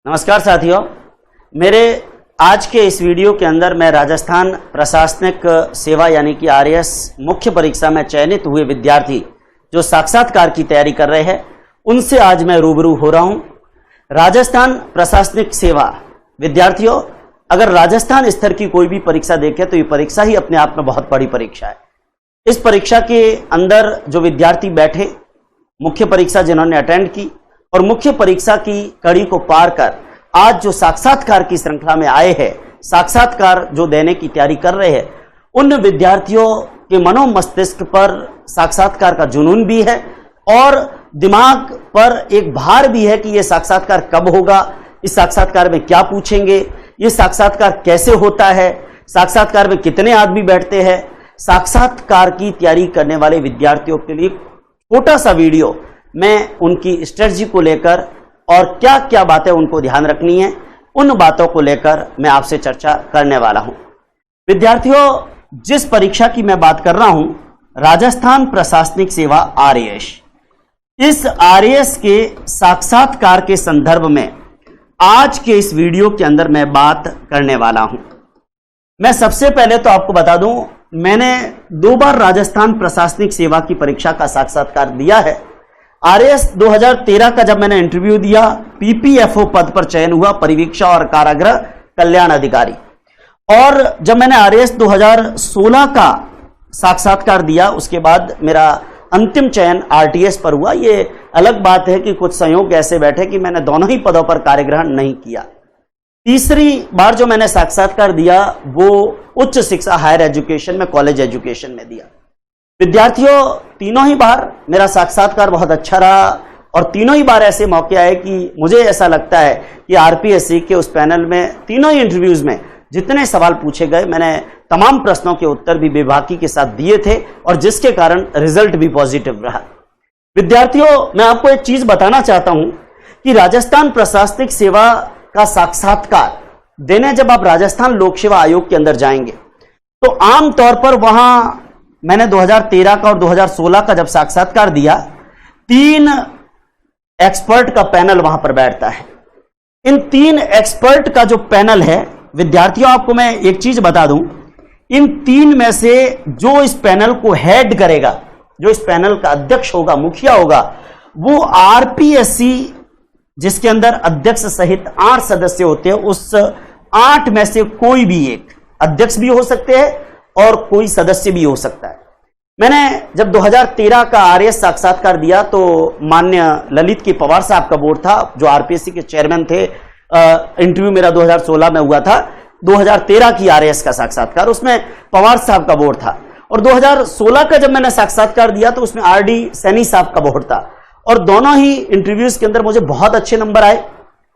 नमस्कार साथियों, मेरे आज के इस वीडियो के अंदर मैं राजस्थान प्रशासनिक सेवा यानी कि आरएएस मुख्य परीक्षा में चयनित हुए विद्यार्थी जो साक्षात्कार की तैयारी कर रहे हैं उनसे आज मैं रूबरू हो रहा हूं। राजस्थान प्रशासनिक सेवा विद्यार्थियों, अगर राजस्थान स्तर की कोई भी परीक्षा देखें तो ये परीक्षा ही अपने आप में बहुत बड़ी परीक्षा है। इस परीक्षा के अंदर जो विद्यार्थी बैठे, मुख्य परीक्षा जिन्होंने अटेंड की और मुख्य परीक्षा की कड़ी को पार कर आज जो साक्षात्कार की श्रृंखला में आए हैं, साक्षात्कार जो देने की तैयारी कर रहे हैं, उन विद्यार्थियों के मनो मस्तिष्क पर साक्षात्कार का जुनून भी है और दिमाग पर एक भार भी है कि यह साक्षात्कार कब होगा, इस साक्षात्कार में क्या पूछेंगे, ये साक्षात्कार कैसे होता है, साक्षात्कार में कितने आदमी बैठते हैं। साक्षात्कार की तैयारी करने वाले विद्यार्थियों के लिए छोटा सा वीडियो मैं उनकी स्ट्रेटजी को लेकर और क्या क्या बातें उनको ध्यान रखनी है, उन बातों को लेकर मैं आपसे चर्चा करने वाला हूं। विद्यार्थियों, जिस परीक्षा की मैं बात कर रहा हूं, राजस्थान प्रशासनिक सेवा आरएएस, इस आरएएस के साक्षात्कार के संदर्भ में आज के इस वीडियो के अंदर मैं बात करने वाला हूं। मैं सबसे पहले तो आपको बता दूं, मैंने 2 बार राजस्थान प्रशासनिक सेवा की परीक्षा का साक्षात्कार दिया है। आरएएस 2013 का जब मैंने इंटरव्यू दिया, पीपीएफओ पद पर चयन हुआ, परिवीक्षा और कारागृह कल्याण अधिकारी, और जब मैंने आरएएस 2016 का साक्षात्कार दिया उसके बाद मेरा अंतिम चयन आरटीएस पर हुआ। ये अलग बात है कि कुछ संयोग ऐसे बैठे कि मैंने दोनों ही पदों पर कार्यग्रहण नहीं किया। तीसरी बार जो मैंने साक्षात्कार दिया वो उच्च शिक्षा हायर एजुकेशन में, कॉलेज एजुकेशन में दिया। विद्यार्थियों, तीनों ही बार मेरा साक्षात्कार बहुत अच्छा रहा और तीनों ही बार ऐसे मौके आए कि मुझे ऐसा लगता है कि आरपीएससी के उस पैनल में तीनों ही इंटरव्यूज में जितने सवाल पूछे गए, मैंने तमाम प्रश्नों के उत्तर भी बेबाकी के साथ दिए थे और जिसके कारण रिजल्ट भी पॉजिटिव रहा। विद्यार्थियों, मैं आपको एक चीज बताना चाहता हूं कि राजस्थान प्रशासनिक सेवा का साक्षात्कार देने जब आप राजस्थान लोक सेवा आयोग के अंदर जाएंगे तो आमतौर पर वहां मैंने 2013 का और 2016 का जब साक्षात्कार दिया, 3 एक्सपर्ट का पैनल वहां पर बैठता है। इन 3 एक्सपर्ट का जो पैनल है, विद्यार्थियों आपको मैं एक चीज बता दूं, इन 3 में से जो इस पैनल को हेड करेगा, जो इस पैनल का अध्यक्ष होगा, मुखिया होगा, वो आरपीएससी जिसके अंदर अध्यक्ष सहित 8 सदस्य होते हैं, उस 8 में से कोई भी एक अध्यक्ष भी हो सकते हैं और कोई सदस्य भी हो सकता है। मैंने जब 2013 का आरएएस साक्षात्कार दिया तो माननीय ललित के पवार साहब का बोर्ड था जो आरपीएससी के चेयरमैन थे। इंटरव्यू मेरा 2016 में हुआ था। 2013 की आरएएस का साक्षात्कार, उसमें पवार साहब का बोर्ड था और 2016 का जब मैंने साक्षात्कार दिया तो उसमें आरडी सैनी साहब का बोर्ड था और दोनों ही इंटरव्यूज के अंदर मुझे बहुत अच्छे नंबर आए।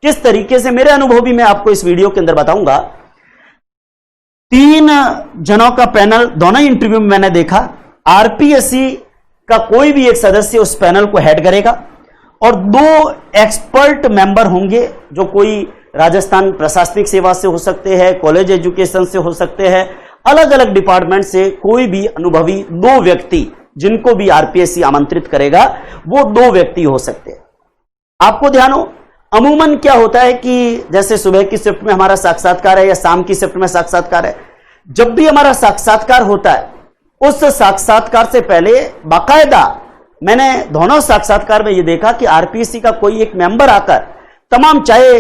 किस तरीके से मेरे अनुभव भी मैं आपको इस वीडियो के अंदर बताऊंगा। 3 जनों का पैनल दोनों ही इंटरव्यू में मैंने देखा। आरपीएससी का कोई भी एक सदस्य उस पैनल को हेड करेगा और 2 एक्सपर्ट मेंबर होंगे जो कोई राजस्थान प्रशासनिक सेवा से हो सकते हैं, कॉलेज एजुकेशन से हो सकते हैं, अलग अलग डिपार्टमेंट से कोई भी अनुभवी 2 व्यक्ति जिनको भी आरपीएससी आमंत्रित करेगा, वो 2 व्यक्ति हो सकते हैं। आपको ध्यान हो, अमूमन क्या होता है कि जैसे सुबह की शिफ्ट में हमारा साक्षात्कार है या शाम की शिफ्ट में साक्षात्कार है, जब भी हमारा साक्षात्कार होता है उस साक्षात्कार से पहले बाकायदा मैंने दोनों साक्षात्कार में यह देखा कि आरपीएससी का कोई एक मेंबर आकर तमाम, चाहे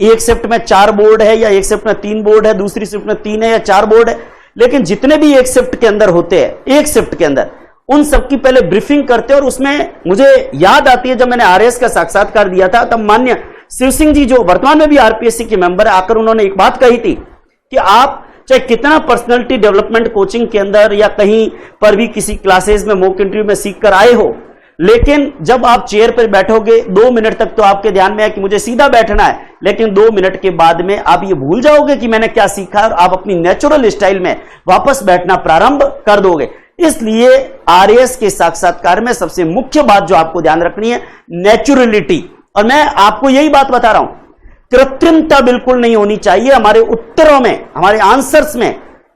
एक शिफ्ट में 4 बोर्ड है या एक शिफ्ट में 3 बोर्ड है, दूसरी शिफ्ट में 3 है या 4 बोर्ड है, लेकिन जितने भी एक शिफ्ट के अंदर होते हैं, एक शिफ्ट के अंदर उन सबकी पहले ब्रीफिंग करते हैं। और उसमें मुझे याद आती है जब मैंने आरएएस का साक्षात्कार दिया था तब मान्य शिव सिंह जी जो वर्तमान में भी आरपीएससी के मेंबर है, आकर उन्होंने एक बात कही थी कि आप चाहे कितना पर्सनालिटी डेवलपमेंट कोचिंग के अंदर या कहीं पर भी किसी क्लासेस में मॉक इंटरव्यू में सीख कर आए हो, लेकिन जब आप चेयर पर बैठोगे 2 मिनट तक तो आपके ध्यान में है कि मुझे सीधा बैठना है, लेकिन 2 मिनट के बाद में आप ये भूल जाओगे कि मैंने क्या सीखा और आप अपनी नेचुरल स्टाइल में वापस बैठना प्रारंभ कर दोगे। इसलिए आरएएस के साक्षात्कार में सबसे मुख्य बात जो आपको ध्यान रखनी है, नेचुरलिटी। और मैं आपको यही बात बता रहा हूं, कृत्रिमता बिल्कुल नहीं होनी चाहिए हमारे उत्तरों में, हमारे आंसर्स में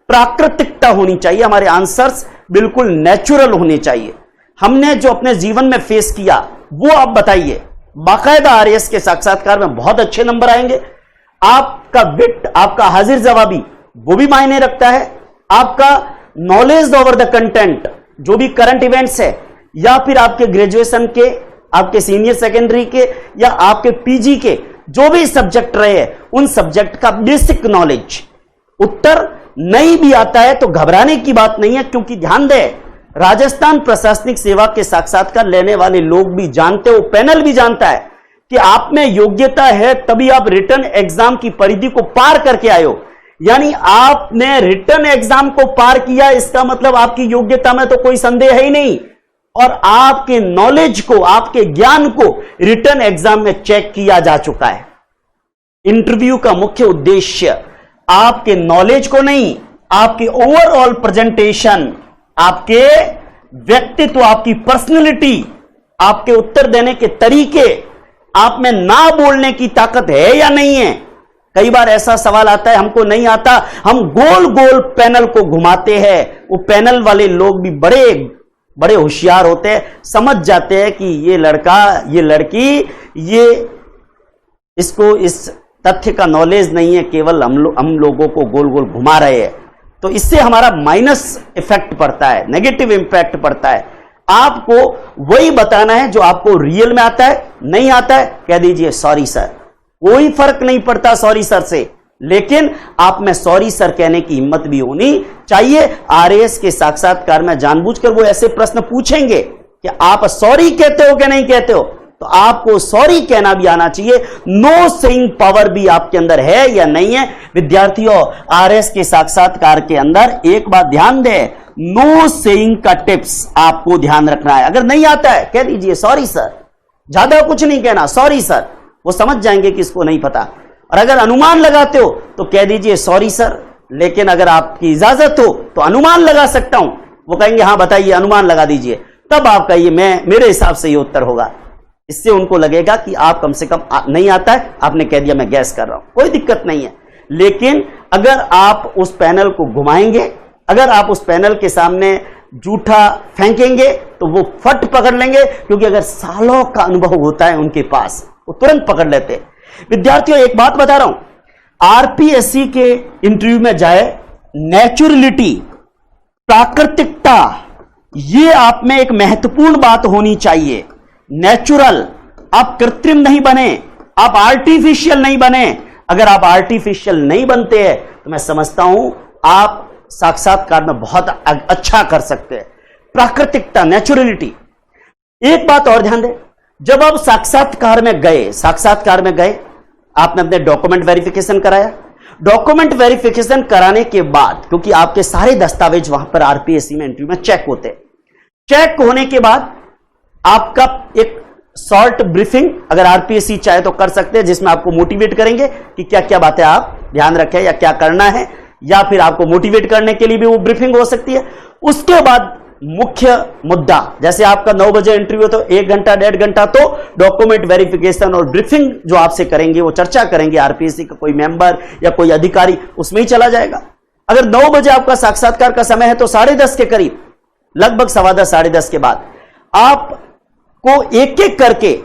प्राकृतिकता होनी चाहिए, हमारे आंसर्स बिल्कुल नेचुरल होने चाहिए। हमने जो अपने जीवन में फेस किया वो आप बताइए, बाकायदा आरएएस के साक्षात्कार में बहुत अच्छे नंबर आएंगे। आपका विट, आपका हाजिर जवाबी, वो भी मायने रखता है। आपका नॉलेज ओवर द कंटेंट, जो भी करंट इवेंट्स है, या फिर आपके ग्रेजुएशन के, आपके सीनियर सेकेंडरी के, या आपके पीजी के जो भी सब्जेक्ट रहे हैं, उन सब्जेक्ट का बेसिक नॉलेज। उत्तर नहीं भी आता है तो घबराने की बात नहीं है, क्योंकि ध्यान दें, राजस्थान प्रशासनिक सेवा के साक्षात्कार लेने वाले लोग भी जानते हो, पैनल भी जानता है कि आप में योग्यता है, तभी आप रिटर्न एग्जाम की परिधि को पार करके आए हो। यानी आपने रिटर्न एग्जाम को पार किया, इसका मतलब आपकी योग्यता में तो कोई संदेह है ही नहीं, और आपके नॉलेज को, आपके ज्ञान को रिटर्न एग्जाम में चेक किया जा चुका है। इंटरव्यू का मुख्य उद्देश्य आपके नॉलेज को नहीं, आपके ओवरऑल प्रेजेंटेशन, आपके व्यक्तित्व, आपकी पर्सनैलिटी, आपके उत्तर देने के तरीके, आप में ना बोलने की ताकत है या नहीं है। कई बार ऐसा सवाल आता है, हमको नहीं आता, हम गोल गोल पैनल को घुमाते हैं। वो पैनल वाले लोग भी बड़े बड़े होशियार होते हैं, समझ जाते हैं कि ये लड़का, ये लड़की, ये इसको इस तथ्य का नॉलेज नहीं है, केवल हम लोगों को गोल गोल घुमा रहे हैं। तो इससे हमारा माइनस इफेक्ट पड़ता है, नेगेटिव इंपैक्ट पड़ता है। आपको वही बताना है जो आपको रियल में आता है। नहीं आता है, कह दीजिए सॉरी सर, कोई फर्क नहीं पड़ता सॉरी सर से, लेकिन आप में सॉरी सर कहने की हिम्मत भी होनी चाहिए। आरएएस के साक्षात्कार में जानबूझकर वो ऐसे प्रश्न पूछेंगे कि आप सॉरी कहते हो कि नहीं कहते हो, तो आपको सॉरी कहना भी आना चाहिए। नो सेइंग पावर भी आपके अंदर है या नहीं है। विद्यार्थियों, आरएएस के साक्षात्कार के अंदर एक बात ध्यान दें, नो सेइंग का टिप्स आपको ध्यान रखना है। अगर नहीं आता है, कह दीजिए सॉरी सर, ज्यादा कुछ नहीं कहना, सॉरी सर, वो समझ जाएंगे कि इसको नहीं पता। और अगर अनुमान लगाते हो तो कह दीजिए सॉरी सर, लेकिन अगर आपकी इजाजत हो तो अनुमान लगा सकता हूं। वो कहेंगे हाँ बताइए, अनुमान लगा दीजिए, तब आप कहिए मेरे हिसाब से ये उत्तर होगा। इससे उनको लगेगा कि आप कम से कम नहीं आता है, आपने कह दिया मैं गैस कर रहा हूं, कोई दिक्कत नहीं है। लेकिन अगर आप उस पैनल को घुमाएंगे, अगर आप उस पैनल के सामने जूठा फेंकेंगे, तो वो फट पकड़ लेंगे, क्योंकि अगर सालों का अनुभव होता है उनके पास, वो तुरंत पकड़ लेते हैं। विद्यार्थियों, एक बात बता रहा हूं, आरपीएससी के इंटरव्यू में जाए, नेचुरलिटी, प्राकृतिकता, ये आप में एक महत्वपूर्ण बात होनी चाहिए। नेचुरल, आप कृत्रिम नहीं बने, आप आर्टिफिशियल नहीं बने। अगर आप आर्टिफिशियल नहीं बनते हैं तो मैं समझता हूं आप साक्षात्कार में बहुत अच्छा कर सकते हैं। प्राकृतिकता, नेचुरलिटी। एक बात और ध्यान दें, जब आप साक्षात्कार में गए, आपने अपने डॉक्यूमेंट वेरिफिकेशन कराया। डॉक्यूमेंट वेरिफिकेशन कराने के बाद, क्योंकि आपके सारे दस्तावेज वहां पर आरपीएससी में इंटरव्यू में चेक होते हैं, चेक होने के बाद आपका एक शॉर्ट ब्रीफिंग, अगर आरपीएससी चाहे तो कर सकते हैं, जिसमें आपको मोटिवेट करेंगे कि क्या क्या बातें आप ध्यान रखें या क्या करना है, या फिर आपको मोटिवेट करने के लिए भी वो ब्रीफिंग हो सकती है। उसके बाद मुख्य मुद्दा, जैसे आपका 9 बजे इंटरव्यू, तो 1 घंटा 1.5 घंटा तो डॉक्यूमेंट वेरिफिकेशन और ब्रीफिंग जो आपसे करेंगे, वो चर्चा करेंगे आरपीएससी का कोई मेंबर या कोई अधिकारी, उसमें ही चला जाएगा। अगर 9 बजे आपका साक्षात्कार का समय है तो 10:30 के करीब, लगभग 10:15 10:30 के बाद आपको एक एक करके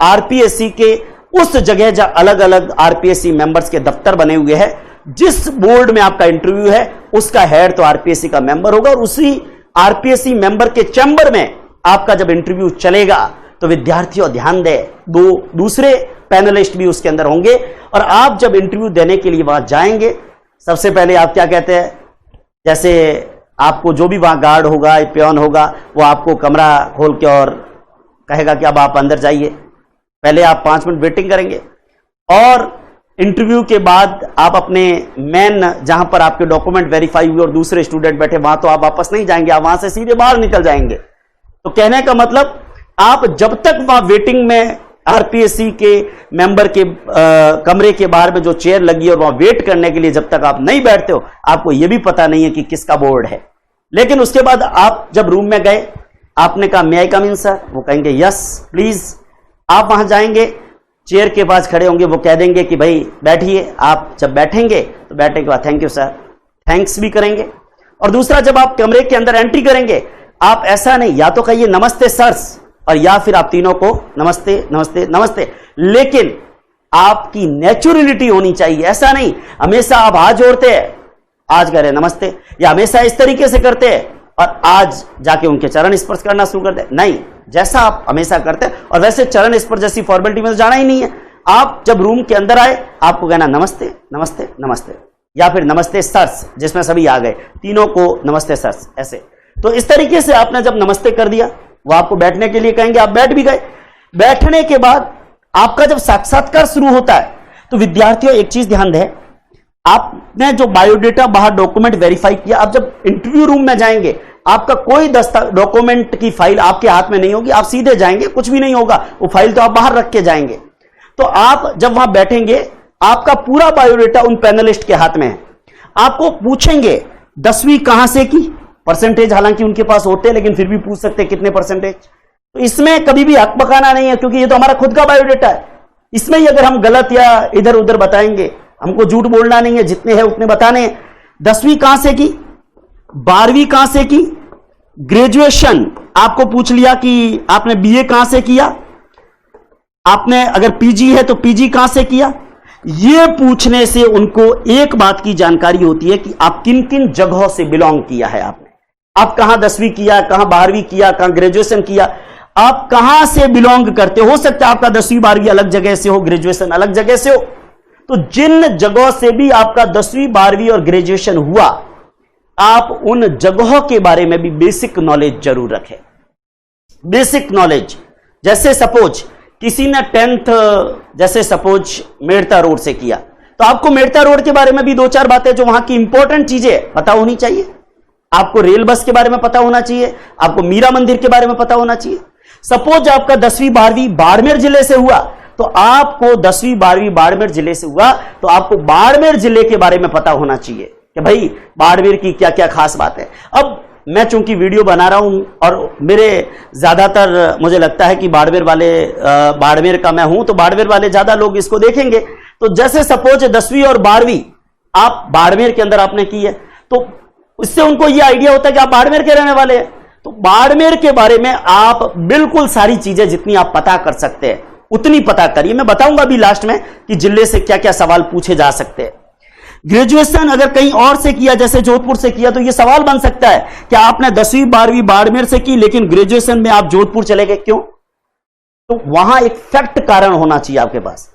आरपीएससी के उस जगह जहां अलग अलग आरपीएससी मेंबर्स के दफ्तर बने हुए हैं, जिस बोर्ड में आपका इंटरव्यू है उसका हेड तो आरपीएससी का मेंबर होगा, और उसी आरपीएससी मेंबर के चैम्बर में आपका जब इंटरव्यू चलेगा तो विद्यार्थियों ध्यान दें, 2 दूसरे पैनलिस्ट भी उसके अंदर होंगे। और आप जब इंटरव्यू देने के लिए वहां जाएंगे, सबसे पहले आप क्या कहते हैं, जैसे आपको जो भी वहां गार्ड होगा, पियोन होगा, वो आपको कमरा खोल के और कहेगा कि अब आप अंदर जाइए। पहले आप 5 मिनट वेटिंग करेंगे, और इंटरव्यू के बाद आप अपने मेन, जहां पर आपके डॉक्यूमेंट वेरीफाई हुए और दूसरे स्टूडेंट बैठे, वहां तो आप वापस नहीं जाएंगे, आप वहां से सीधे बाहर निकल जाएंगे। तो कहने का मतलब, आप जब तक वहां वेटिंग में आरपीएससी के मेंबर के कमरे के बाहर में जो चेयर लगी है और वहां वेट करने के लिए जब तक आप नहीं बैठते हो, आपको यह भी पता नहीं है कि किसका बोर्ड है। लेकिन उसके बाद आप जब रूम में गए, आपने कहा मे आई कम इन सर, वो कहेंगे यस प्लीज। आप वहां जाएंगे, चेयर के पास खड़े होंगे, वो कह देंगे कि भाई बैठिए। आप जब बैठेंगे तो बैठने के बाद थैंक यू सर, थैंक्स भी करेंगे। और दूसरा, जब आप कमरे के अंदर एंट्री करेंगे, आप ऐसा नहीं, या तो कहिए नमस्ते सर्स, और या फिर आप तीनों को नमस्ते नमस्ते नमस्ते, लेकिन आपकी नेचुरलिटी होनी चाहिए। ऐसा नहीं हमेशा आप हाथ जोड़ते हैं, आज कह रहे नमस्ते, या हमेशा इस तरीके से करते हैं और आज जाके उनके चरण स्पर्श करना शुरू कर दे। नहीं, जैसा आप हमेशा करते हैं और वैसे चरण स्पर्श जैसी फॉर्मेलिटी में तो जाना ही नहीं है। आप जब रूम के अंदर आए आपको कहना नमस्ते नमस्ते नमस्ते, या फिर नमस्ते सर्स, जिसमें सभी आ गए, तीनों को नमस्ते सर्स, ऐसे। तो इस तरीके से आपने जब नमस्ते कर दिया, वो आपको बैठने के लिए कहेंगे, आप बैठ भी गए। बैठने के बाद आपका जब साक्षात्कार शुरू होता है तो विद्यार्थियों एक चीज ध्यान दें, आपने जो बायोडेटा बाहर डॉक्यूमेंट वेरीफाई किया, आप जब इंटरव्यू रूम में जाएंगे आपका कोई डॉक्यूमेंट की फाइल आपके हाथ में नहीं होगी, आप सीधे जाएंगे, कुछ भी नहीं होगा, वो फाइल तो आप बाहर रख के जाएंगे। तो आप जब वहां बैठेंगे आपका पूरा बायोडेटा उन पैनलिस्ट के हाथ में है। आपको पूछेंगे 10वीं कहां से की, परसेंटेज हालांकि उनके पास होते हैं लेकिन फिर भी पूछ सकते हैं कितने परसेंटेज। तो इसमें कभी भी हक पकाना नहीं है, क्योंकि ये तो हमारा खुद का बायोडेटा है। इसमें ही अगर हम गलत या इधर उधर बताएंगे, हमको झूठ बोलना नहीं है, जितने हैं उतने बताने हैं। 10वीं कहां से की, 12वीं कहां से की, ग्रेजुएशन आपको पूछ लिया कि आपने बीए कहां से किया, आपने अगर पीजी है तो पीजी कहां से किया। यह पूछने से उनको एक बात की जानकारी होती है कि आप किन किन जगहों से बिलोंग किया है आपने, आप कहां 10वीं किया, कहां 12वीं किया, कहां ग्रेजुएशन किया, आप कहां से बिलोंग करते हो सकता है आपका 10वीं 12वीं अलग जगह से हो, ग्रेजुएशन अलग जगह से हो। तो जिन जगहों से भी आपका 10वीं 12वीं और ग्रेजुएशन हुआ, आप उन जगहों के बारे में भी बेसिक नॉलेज जरूर रखें। बेसिक नॉलेज, जैसे सपोज किसी ने 10th जैसे सपोज मेड़ता रोड से किया, तो आपको मेड़ता रोड के बारे में भी 2-4 बातें जो वहां की इंपॉर्टेंट चीजें पता होनी चाहिए। आपको रेल बस के बारे में पता होना चाहिए, आपको मीरा मंदिर के बारे में पता होना चाहिए। सपोज आपका 10वीं 12वीं बाड़मेर जिले से हुआ, तो आपको 10वीं 12वीं बाड़मेर जिले से हुआ तो आपको बाड़मेर जिले के बारे में पता होना चाहिए कि भाई बाड़मेर की क्या क्या खास बात है। अब मैं चूंकि वीडियो बना रहा हूं और मेरे ज्यादातर मुझे लगता है कि बाड़मेर का मैं हूं, तो बाड़मेर वाले ज्यादा लोग इसको देखेंगे। तो जैसे सपोज 10वीं और 12वीं आप बाड़मेर के अंदर आपने की है, तो इससे उनको यह आइडिया होता है कि आप बाड़मेर के रहने वाले हैं। तो बाड़मेर के बारे में आप बिल्कुल सारी चीजें जितनी आप पता कर सकते हैं उतनी पता करिए। मैं बताऊंगा भी लास्ट में कि जिले से क्या क्या सवाल पूछे जा सकते हैं। ग्रेजुएशन अगर कहीं और से किया, जैसे जोधपुर से किया, तो यह सवाल बन सकता है कि आपने 10वीं 12वीं बाड़मेर से की लेकिन ग्रेजुएशन में आप जोधपुर चले गए, क्यों? तो वहां एक फैक्ट कारण होना चाहिए आपके पास,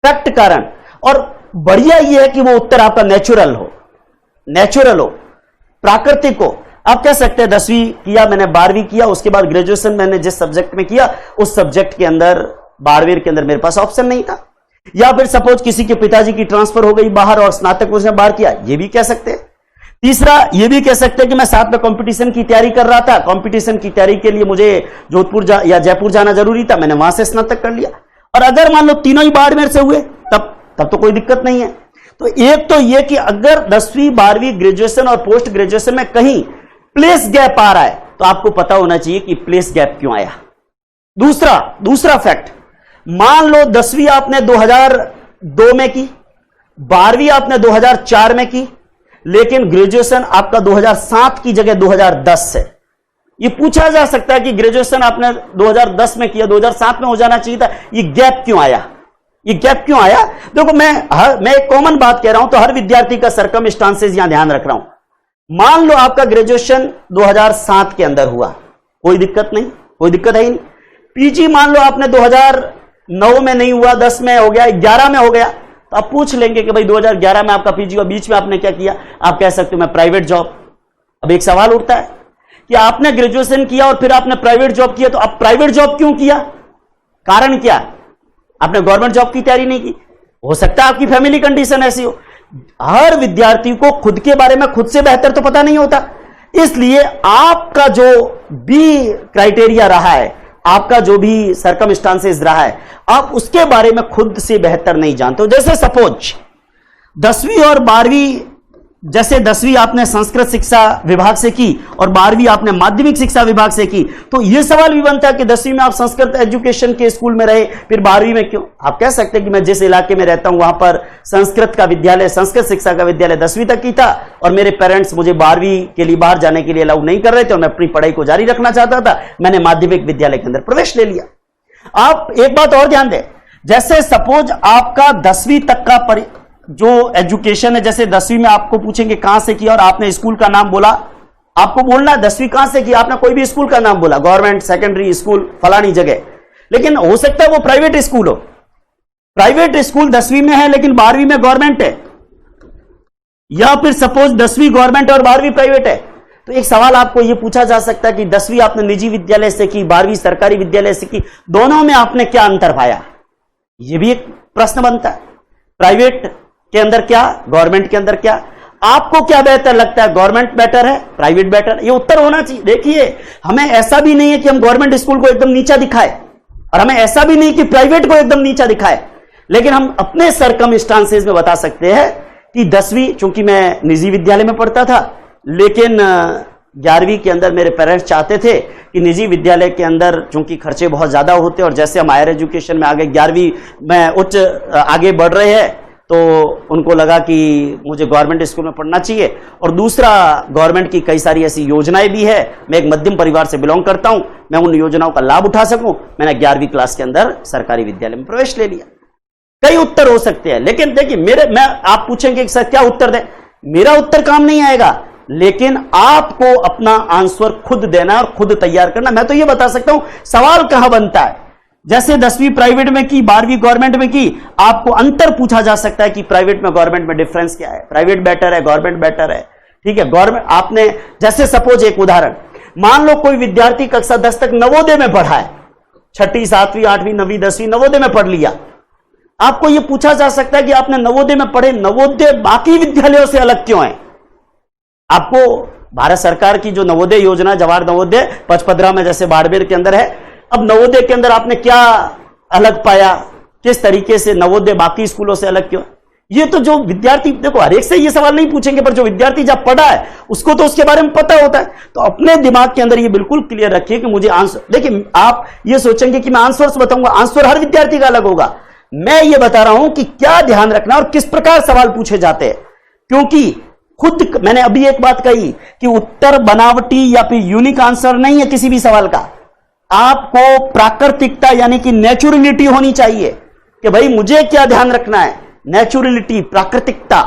फैक्ट कारण। और बढ़िया यह है कि वो उत्तर आपका नेचुरल हो, प्राकृतिक हो। आप कह सकते हैं 10वीं किया मैंने, 12वीं किया, उसके बाद ग्रेजुएशन मैंने जिस सब्जेक्ट में किया उस सब्जेक्ट के अंदर बाड़मेर के अंदर मेरे पास ऑप्शन नहीं था। या फिर सपोज किसी के पिताजी की ट्रांसफर हो गई बाहर और स्नातक उसने बाहर किया, ये भी कह सकते हैं। तीसरा ये भी कह सकते हैं कि मैं साथ में कंपटीशन की तैयारी कर रहा था, कंपटीशन की तैयारी के लिए मुझे जोधपुर या जयपुर जाना जरूरी था, मैंने वहां से स्नातक कर लिया। और अगर मान लो तीनों ही बाड़मेर से हुए तब तो कोई दिक्कत नहीं है। तो एक तो यह कि अगर 10वीं 12वीं ग्रेजुएशन और पोस्ट ग्रेजुएशन में कहीं प्लेस गैप आ रहा है तो आपको पता होना चाहिए कि प्लेस गैप क्यों आया। दूसरा फैक्ट, मान लो 10वीं आपने 2002 में की, 12वीं आपने 2004 में की, लेकिन ग्रेजुएशन आपका 2007 की जगह 2010 से। यह पूछा जा सकता है कि ग्रेजुएशन आपने 2010 में किया, 2007 में हो जाना चाहिए था, यह गैप क्यों आया? देखो मैं एक कॉमन बात कह रहा हूं, तो हर विद्यार्थी का सर्कमस्टांसेस यहां ध्यान रख रहा हूं। मान लो आपका ग्रेजुएशन 2007 के अंदर हुआ, कोई दिक्कत है ही नहीं। पीजी मान लो आपने 2009 में नहीं हुआ, 10 में हो गया, 11 में हो गया, तो आप पूछ लेंगे कि भाई 2011 में आपका पीजी हुआ, बीच में आपने क्या किया? आप कह सकते हो मैं प्राइवेट जॉब। अब एक सवाल उठता है कि आपने ग्रेजुएशन किया और फिर आपने प्राइवेट जॉब किया, तो आप प्राइवेट जॉब क्यों किया? कारण क्या? आपने गवर्नमेंट जॉब की तैयारी नहीं की, हो सकता है आपकी फैमिली कंडीशन ऐसी हो। हर विद्यार्थी को खुद के बारे में खुद से बेहतर तो पता नहीं होता, इसलिए आपका जो भी क्राइटेरिया रहा है, आपका जो भी सर्कमस्टांसेस रहा है, आप उसके बारे में खुद से बेहतर नहीं जानते हो। जैसे सपोज 10वीं और 12वीं जैसे 10वीं आपने संस्कृत शिक्षा विभाग से की और 12वीं आपने माध्यमिक शिक्षा विभाग से की, तो यह सवाल भी बनता है कि 10वीं में आप संस्कृत एजुकेशन के स्कूल में रहे, फिर 12वीं में क्यों? आप कह सकते हैं कि मैं जिस इलाके में रहता हूं वहां पर संस्कृत का विद्यालय, संस्कृत शिक्षा का विद्यालय 10वीं तक की था और मेरे पेरेंट्स मुझे 12वीं के लिए बाहर जाने के लिए अलाउ नहीं कर रहे थे और मैं अपनी पढ़ाई को जारी रखना चाहता था, मैंने माध्यमिक विद्यालय के अंदर प्रवेश ले लिया। आप एक बात और ध्यान दें, जैसे सपोज आपका 10वीं तक का जो एजुकेशन है, जैसे 10वीं में आपको पूछेंगे कहां से किया और आपने स्कूल का नाम बोला, आपको बोलना है 10वीं कहां से किया, आपने कोई भी स्कूल का नाम बोला, गवर्नमेंट सेकेंडरी स्कूल फलानी जगह, लेकिन हो सकता है वो प्राइवेट स्कूल हो। प्राइवेट स्कूल 10वीं में है लेकिन 12वीं में गवर्नमेंट है, या फिर सपोज 10वीं गवर्नमेंट और 12वीं प्राइवेट है, तो एक सवाल आपको यह पूछा जा सकता है कि 10वीं आपने निजी विद्यालय से की, 12वीं सरकारी विद्यालय से की, दोनों में आपने क्या अंतर पाया? यह भी एक प्रश्न बनता है। प्राइवेट के अंदर क्या, गवर्नमेंट के अंदर क्या? आपको क्या बेहतर लगता है, गवर्नमेंट बेटर है, प्राइवेट बेटर? ये उत्तर होना चाहिए। देखिए, हमें ऐसा भी नहीं है कि हम गवर्नमेंट स्कूल को एकदम नीचा दिखाए और हमें ऐसा भी नहीं कि प्राइवेट को एकदम नीचा दिखाए, लेकिन हम अपने सर्कमस्टांसेस में बता सकते हैं कि 10वीं, चूंकि मैं निजी विद्यालय में पढ़ता था, लेकिन 11वीं के अंदर मेरे पेरेंट्स चाहते थे कि निजी विद्यालय के अंदर चूंकि खर्चे बहुत ज्यादा होते और जैसे हम हायर एजुकेशन में आगे 11वीं में उच्च आगे बढ़ रहे हैं, तो उनको लगा कि मुझे गवर्नमेंट स्कूल में पढ़ना चाहिए। और दूसरा, गवर्नमेंट की कई सारी ऐसी योजनाएं भी है, मैं एक मध्यम परिवार से बिलोंग करता हूं, मैं उन योजनाओं का लाभ उठा सकूं, मैंने 11वीं क्लास के अंदर सरकारी विद्यालय में प्रवेश ले लिया। कई उत्तर हो सकते हैं, लेकिन देखिए आप पूछेंगे कि सर क्या उत्तर दें, मेरा उत्तर काम नहीं आएगा, लेकिन आपको अपना आंसर खुद देना और खुद तैयार करना। मैं तो यह बता सकता हूं सवाल कहां बनता है। जैसे 10वीं प्राइवेट में की, 12वीं गवर्नमेंट में की, आपको अंतर पूछा जा सकता है कि प्राइवेट में गवर्नमेंट में डिफरेंस क्या है, प्राइवेट बेटर है, गवर्नमेंट बेटर है, ठीक है। गवर्नमेंट आपने, जैसे सपोज एक उदाहरण, मान लो कोई विद्यार्थी कक्षा 10 तक नवोदय में पढ़ा है, 6ठी 7वीं 8वीं 9वीं 10वीं नवोदय में पढ़ लिया, आपको यह पूछा जा सकता है कि आपने नवोदय में पढ़े, नवोदय बाकी विद्यालयों से अलग क्यों है? आपको भारत सरकार की जो नवोदय योजना, जवाहर नवोदय पचपदरा में जैसे बाड़मेर के अंदर है, अब नवोदय के अंदर आपने क्या अलग पाया, किस तरीके से नवोदय बाकी स्कूलों से अलग क्यों? ये तो जो विद्यार्थी, देखो हर एक से ये सवाल नहीं पूछेंगे, पर जो विद्यार्थी जब पढ़ा है उसको तो उसके बारे में पता होता है। तो अपने दिमाग के अंदर ये बिल्कुल क्लियर रखिए कि मुझे आंसर, देखिए आप ये सोचेंगे कि मैं आंसर्स बताऊंगा, आंसर हर विद्यार्थी का अलग होगा। मैं ये बता रहा हूं कि क्या ध्यान रखना और किस प्रकार सवाल पूछे जाते हैं, क्योंकि खुद मैंने अभी एक बात कही कि उत्तर बनावटी या फिर यूनिक आंसर नहीं है किसी भी सवाल का। आपको प्राकृतिकता यानी कि नेचुरलिटी होनी चाहिए कि भाई मुझे क्या ध्यान रखना है, नेचुरलिटी, प्राकृतिकता।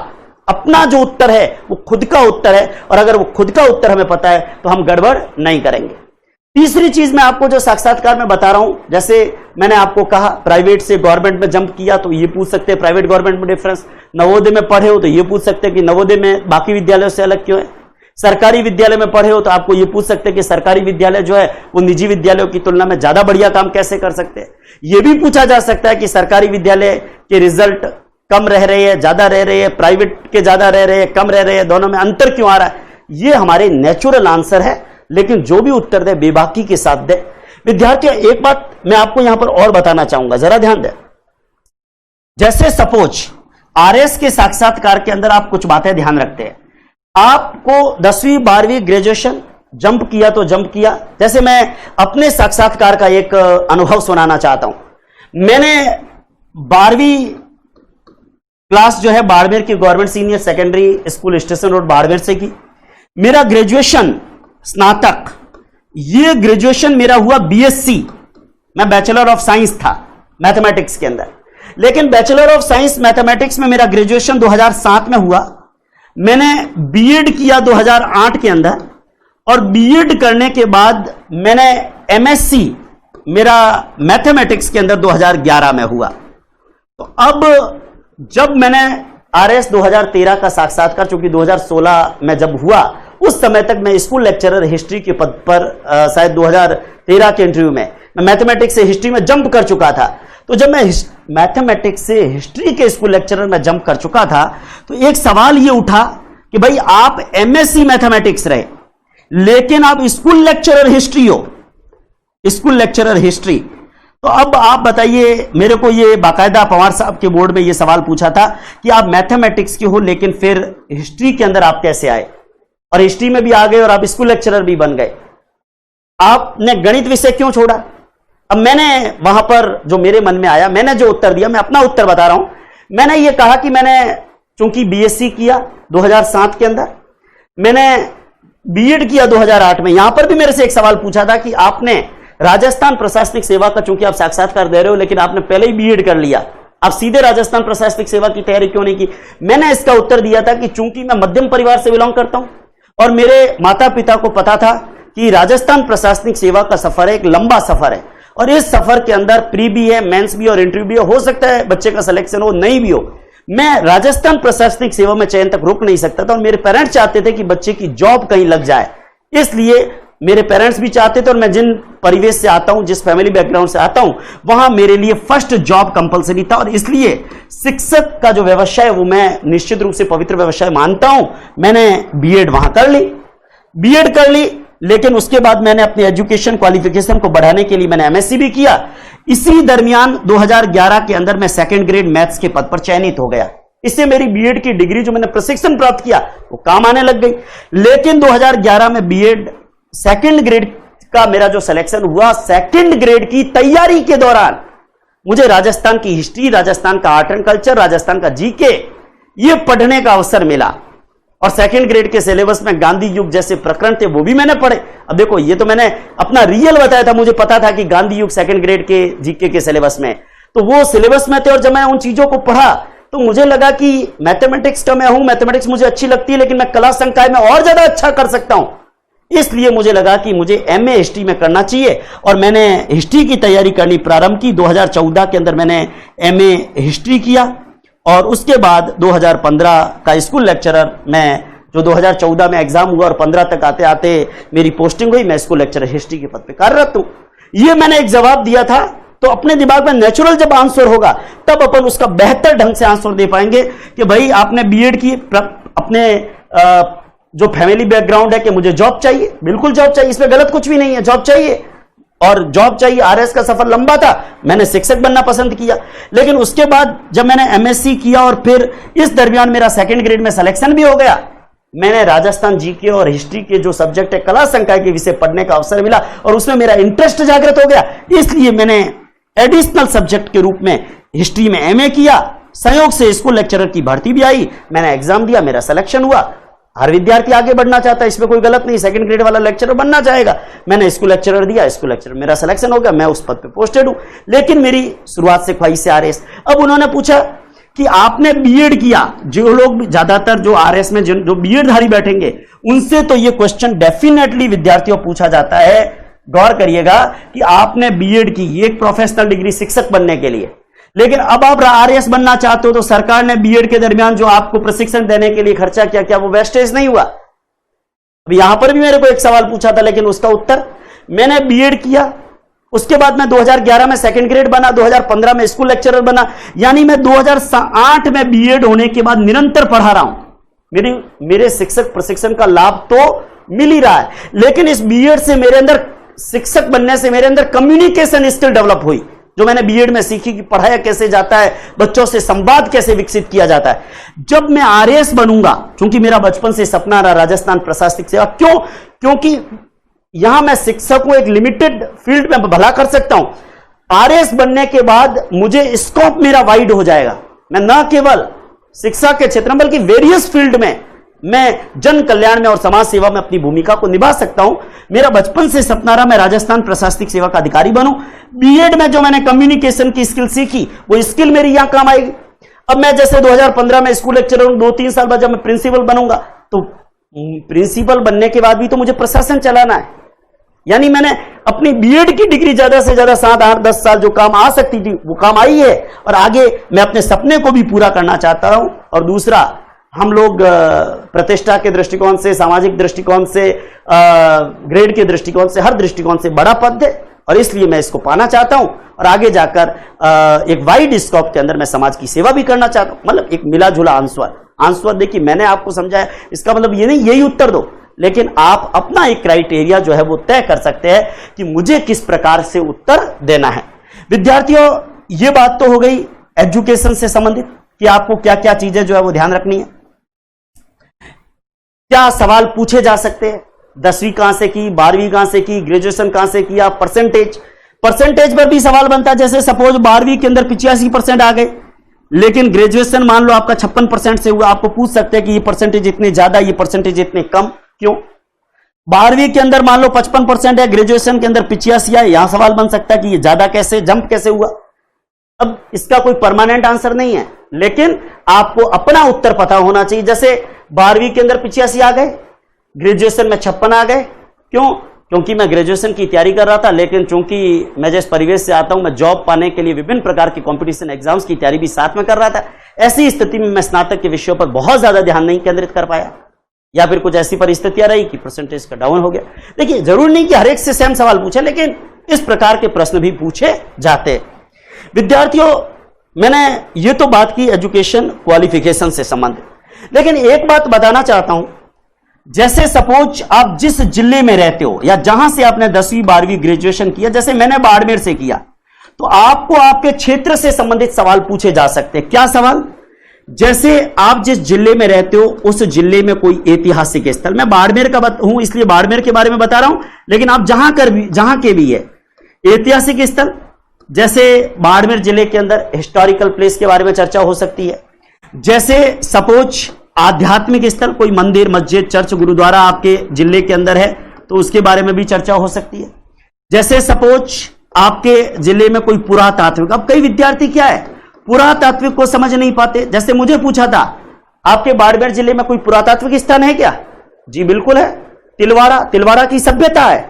अपना जो उत्तर है वो खुद का उत्तर है, और अगर वो खुद का उत्तर हमें पता है तो हम गड़बड़ नहीं करेंगे। तीसरी चीज मैं आपको जो साक्षात्कार में बता रहा हूं, जैसे मैंने आपको कहा प्राइवेट से गवर्नमेंट में जंप किया तो ये पूछ सकते हैं प्राइवेट गवर्नमेंट में डिफरेंस, नवोदय में पढ़े हो तो ये पूछ सकते हैं कि नवोदय में बाकी विद्यालयों से अलग क्यों है, सरकारी विद्यालय में पढ़े हो तो आपको ये पूछ सकते हैं कि सरकारी विद्यालय जो है वो निजी विद्यालयों की तुलना में ज्यादा बढ़िया काम कैसे कर सकते हैं। यह भी पूछा जा सकता है कि सरकारी विद्यालय के रिजल्ट कम रह रहे हैं, ज्यादा रह रहे हैं, प्राइवेट के ज्यादा रह रहे हैं, कम रह रहे हैं, दोनों में अंतर क्यों आ रहा है। ये हमारे नेचुरल आंसर है, लेकिन जो भी उत्तर दे बेबाकी के साथ दे। विद्यार्थी, एक बात मैं आपको यहां पर और बताना चाहूंगा, जरा ध्यान दें। जैसे सपोज आरएस के साक्षात्कार के अंदर आप कुछ बातें ध्यान रखते हैं, आपको 10वीं 12वीं ग्रेजुएशन जंप किया तो जंप किया। जैसे मैं अपने साक्षात्कार का एक अनुभव सुनाना चाहता हूं। मैंने 12वीं क्लास जो है बाड़मेर की government senior secondary school station road Barmer से की। मेरा ग्रेजुएशन स्नातक, ये ग्रेजुएशन मेरा हुआ बीएससी, मैं बैचलर ऑफ साइंस था मैथमेटिक्स के अंदर, लेकिन बैचलर ऑफ साइंस मैथमेटिक्स में मेरा ग्रेजुएशन 2007 में हुआ। मैंने बीएड किया 2008 के अंदर, और बीएड करने के बाद मैंने एमएससी मेरा मैथमेटिक्स के अंदर 2011 में हुआ। तो अब जब मैंने आरएस 2013 का साक्षात्कार, चूंकि 2016 में जब हुआ, उस समय तक मैं स्कूल लेक्चरर हिस्ट्री के पद पर शायद 2013 के इंटरव्यू में मैं मैथमेटिक्स से हिस्ट्री में जंप कर चुका था। तो जब मैं मैथमेटिक्स से हिस्ट्री के स्कूल लेक्चरर में जंप कर चुका था, तो एक सवाल ये उठा कि भाई आप एमएससी मैथमेटिक्स रहे, लेकिन आप स्कूल लेक्चरर हिस्ट्री हो, स्कूल लेक्चरर हिस्ट्री, तो अब आप बताइए, मेरे को ये बाकायदा पवार साहब के बोर्ड में ये सवाल पूछा था कि आप मैथमेटिक्स के हो लेकिन फिर हिस्ट्री के अंदर आप कैसे आए, और हिस्ट्री में भी आ गए और आप स्कूल लेक्चरर भी बन गए, आपने गणित विषय क्यों छोड़ा? अब मैंने वहां पर जो मेरे मन में आया, मैंने जो उत्तर दिया, मैं अपना उत्तर बता रहा हूं। मैंने ये कहा कि मैंने चूंकि बीएससी किया 2007 के अंदर, मैंने बीएड किया 2008 में। यहां पर भी मेरे से एक सवाल पूछा था कि आपने राजस्थान प्रशासनिक सेवा का, चूंकि आप साक्षात्कार दे रहे हो लेकिन आपने पहले ही बीएड कर लिया, आप सीधे राजस्थान प्रशासनिक सेवा की तैयारी क्यों नहीं की? मैंने इसका उत्तर दिया था कि चूंकि मैं मध्यम परिवार से बिलोंग करता हूं और मेरे माता पिता को पता था कि राजस्थान प्रशासनिक सेवा का सफर है, एक लंबा सफर है, और इस सफर के अंदर प्री भी है, मेंस भी और इंटरव्यू भी हो सकता है बच्चे का सिलेक्शन हो, नहीं भी हो। मैं राजस्थान प्रशासनिक सेवा में चयन तक रुक नहीं सकता था, और मेरे पेरेंट्स चाहते थे कि बच्चे की जॉब कहीं लग जाए, इसलिए मेरे पेरेंट्स भी चाहते थे। और मैं जिन परिवेश से आता हूं, जिस फैमिली बैकग्राउंड से आता हूं, वहां मेरे लिए फर्स्ट जॉब कंपलसरी था, और इसलिए शिक्षक का जो व्यवसाय वो मैं निश्चित रूप से पवित्र व्यवसाय मानता हूं। मैंने बीएड वहां कर ली, लेकिन उसके बाद मैंने अपनी एजुकेशन क्वालिफिकेशन को बढ़ाने के लिए मैंने एमएससी भी किया। इसी दरमियान 2011 के अंदर मैं सेकंड ग्रेड मैथ्स के पद पर चयनित हो गया। इससे मेरी बीएड की डिग्री जो मैंने प्रशिक्षण प्राप्त किया वो काम आने लग गई। लेकिन 2011 में बीएड सेकंड ग्रेड का मेरा जो सिलेक्शन हुआ, सेकंड ग्रेड की तैयारी के दौरान मुझे राजस्थान की हिस्ट्री, राजस्थान का आर्ट एंड कल्चर, राजस्थान का जीके ये पढ़ने का अवसर मिला, और सेकंड ग्रेड के सिलेबस में गांधी युग जैसे प्रकरण थे वो भी मैंने पढ़े। अब देखो, ये तो मैंने अपना रियल बताया था, मुझे पता था कि गांधी युग सेकंड ग्रेड के जीके के सिलेबस में, तो वो सिलेबस में थे, और जब मैं उन चीजों को पढ़ा तो मुझे लगा कि मैथमेटिक्स का मैं हूं, मैथमेटिक्स मुझे अच्छी लगती है, लेकिन मैं कला संकाय में और ज्यादा अच्छा कर सकता हूं। इसलिए मुझे लगा कि मुझे एमए हिस्ट्री में करना चाहिए, और मैंने हिस्ट्री की तैयारी करनी प्रारंभ की। 2014 के अंदर मैंने एमए हिस्ट्री किया, और उसके बाद 2015 का स्कूल लेक्चरर मैं, जो 2014 में एग्जाम हुआ और 15 तक आते आते मेरी पोस्टिंग हुई, मैं स्कूल लेक्चरर हिस्ट्री के पद पे कार्यरत हूं। ये मैंने एक जवाब दिया था, तो अपने दिमाग में नेचुरल जब आंसर होगा तब अपन उसका बेहतर ढंग से आंसर दे पाएंगे कि भाई आपने बीएड की, अपने जो फैमिली बैकग्राउंड है कि मुझे जॉब चाहिए, बिल्कुल जॉब चाहिए, इसमें गलत कुछ भी नहीं है, जॉब चाहिए, और जॉब चाहिए। आरएस का सफर लंबा था, मैंने शिक्षक बनना पसंद किया। लेकिन उसके बाद जब मैंने एमएससी किया और फिर इस दरमियान मेरा सेकंड ग्रेड में सिलेक्शन भी हो गया, मैंने राजस्थान जीके और हिस्ट्री के जो सब्जेक्ट है, कला संकाय के विषय पढ़ने का अवसर मिला, और उसमें मेरा इंटरेस्ट जागृत हो गया। इसलिए मैंने एडिशनल सब्जेक्ट के रूप में हिस्ट्री में एमए किया। संयोग से स्कूल लेक्चरर की भर्ती भी आई, मैंने एग्जाम दिया, मेरा सिलेक्शन हुआ। हर विद्यार्थी आगे बढ़ना चाहता है, इसमें कोई गलत नहीं, सेकंड ग्रेड वाला लेक्चरर बनना चाहेगा। मैंने स्कूल लेक्चरर दिया, स्कूल लेक्चरर मेरा सिलेक्शन हो गया, मैं उस पद पे पोस्टेड हूं। लेकिन मेरी शुरुआत से ख्वाहिश है आरएस। अब उन्होंने पूछा कि आपने बीएड किया, जो लोग ज्यादातर जो आरएस में जो बीएड धारी बैठेंगे उनसे तो ये क्वेश्चन डेफिनेटली विद्यार्थियों पूछा जाता है। गौर करिएगा कि आपने बीएड की, एक प्रोफेशनल डिग्री शिक्षक बनने के लिए, लेकिन अब आप आरएस बनना चाहते हो, तो सरकार ने बीएड के दरमियान जो आपको प्रशिक्षण देने के लिए खर्चा किया, क्या वो वेस्टेज नहीं हुआ? अब यहां पर भी मेरे को एक सवाल पूछा था, लेकिन उसका उत्तर, मैंने बीएड किया, उसके बाद मैं 2011 में सेकंड ग्रेड बना, 2015 में स्कूल लेक्चरर बना, यानी मैं 2008 में बीएड होने के बाद निरंतर पढ़ा रहा हूं। मेरे शिक्षक प्रशिक्षण का लाभ तो मिल ही रहा है, लेकिन इस बीएड से मेरे अंदर, शिक्षक बनने से मेरे अंदर कम्युनिकेशन स्किल डेवलप हुई, जो मैंने बीएड में सीखी कि पढ़ाया कैसे जाता है, बच्चों से संवाद कैसे विकसित किया जाता है। जब मैं आरएस बनूंगा, क्योंकि मेरा बचपन से सपना रहा राजस्थान प्रशासनिक सेवा, क्योंकि यहां मैं शिक्षक को एक लिमिटेड फील्ड में भला कर सकता हूं। आरएस बनने के बाद मुझे स्कोप मेरा वाइड हो जाएगा, मैं न केवल शिक्षा के क्षेत्र में बल्कि वेरियस फील्ड में मैं जन कल्याण में और समाज सेवा में अपनी भूमिका को निभा सकता हूं। मेरा बचपन से सपना रहा मैं राजस्थान प्रशासनिक सेवा का अधिकारी बनूं। बीएड में जो मैंने कम्युनिकेशन की स्किल सीखी, वो स्किल मेरी यहां काम आएगी। अब मैं जैसे 2015 में स्कूल लेक्चरर हूं, 2-3 साल बाद जब मैं प्रिंसिपल बनूंगा, तो प्रिंसिपल बनने के बाद भी तो मुझे प्रशासन चलाना है। यानी मैंने अपनी बीएड की डिग्री ज्यादा से ज्यादा 7, 8, 10 साल जो काम आ सकती थी वो काम आई है, और आगे मैं अपने सपने को भी पूरा करना चाहता हूं। और दूसरा, हम लोग प्रतिष्ठा के दृष्टिकोण से, सामाजिक दृष्टिकोण से, ग्रेड के दृष्टिकोण से, हर दृष्टिकोण से बड़ा पद है, और इसलिए मैं इसको पाना चाहता हूं, और आगे जाकर एक वाइड स्कोप के अंदर मैं समाज की सेवा भी करना चाहता हूं। मतलब एक मिला जुला आंसर देखिए, मैंने आपको समझाया, इसका मतलब ये नहीं यही उत्तर दो, लेकिन आप अपना एक क्राइटेरिया जो है वो तय कर सकते हैं कि मुझे किस प्रकार से उत्तर देना है। विद्यार्थियों, ये बात तो हो गई एजुकेशन से संबंधित कि आपको क्या क्या चीजें जो है वो ध्यान रखनी है। क्या सवाल पूछे जा सकते हैं, 10वीं कहां से की, 12वीं कहां से की, ग्रेजुएशन कहां से किया, परसेंटेज पर भी सवाल बनता है। जैसे सपोज 12वीं के अंदर 85% आ गए, लेकिन ग्रेजुएशन मान लो आपका 56% से हुआ, आपको पूछ सकते हैं कि ये परसेंटेज इतने ज्यादा, ये परसेंटेज इतने कम क्यों। 12वीं के अंदर मान लो 55% है, ग्रेजुएशन के अंदर 85 है, यहां सवाल बन सकता है कि ये ज्यादा कैसे, जंप कैसे हुआ। अब इसका कोई परमानेंट आंसर नहीं है, लेकिन आपको अपना उत्तर पता होना चाहिए। जैसे 12वीं के अंदर 85 आ गए, ग्रेजुएशन में 56 आ गए, क्यों? क्योंकि मैं ग्रेजुएशन की तैयारी कर रहा था, लेकिन चूंकि मैं जिस परिवेश से आता हूं, मैं जॉब पाने के लिए विभिन्न प्रकार के कंपटीशन एग्जाम्स की तैयारी भी साथ में कर रहा था। ऐसी स्थिति में मैं स्नातक के विषयों पर बहुत ज्यादा ध्यान नहीं केंद्रित कर पाया, या फिर कुछ ऐसी परिस्थितियां रही कि परसेंटेज का डाउन हो गया। देखिए, जरूर नहीं कि हर एक से सेम सवाल पूछे, लेकिन इस प्रकार के प्रश्न भी पूछे जाते। विद्यार्थियों, मैंने ये तो बात की एजुकेशन क्वालिफिकेशन से संबंधित, लेकिन एक बात बताना चाहता हूं। जैसे सपोज आप जिस जिले में रहते हो या जहां से आपने 10वीं 12वीं ग्रेजुएशन किया, जैसे मैंने बाड़मेर से किया, तो आपको आपके क्षेत्र से संबंधित सवाल पूछे जा सकते हैं। क्या सवाल? जैसे आप जिस जिले में रहते हो उस जिले में कोई ऐतिहासिक स्थल, मैं बाड़मेर का हूं इसलिए बाड़मेर के बारे में बता रहा हूं, लेकिन आप जहां के भी है ऐतिहासिक स्थल, जैसे बाड़मेर जिले के अंदर हिस्टोरिकल प्लेस के बारे में चर्चा हो सकती है। जैसे सपोज आध्यात्मिक स्थल, कोई मंदिर, मस्जिद, चर्च, गुरुद्वारा आपके जिले के अंदर है, तो उसके बारे में भी चर्चा हो सकती है। जैसे सपोज आपके जिले में कोई पुरातात्विक, अब कई विद्यार्थी क्या है पुरातात्विक को समझ नहीं पाते। जैसे मुझे पूछा था, आपके बाड़मेर जिले में कोई पुरातात्विक स्थान है क्या? जी बिल्कुल है, तिलवाड़ा की सभ्यता है।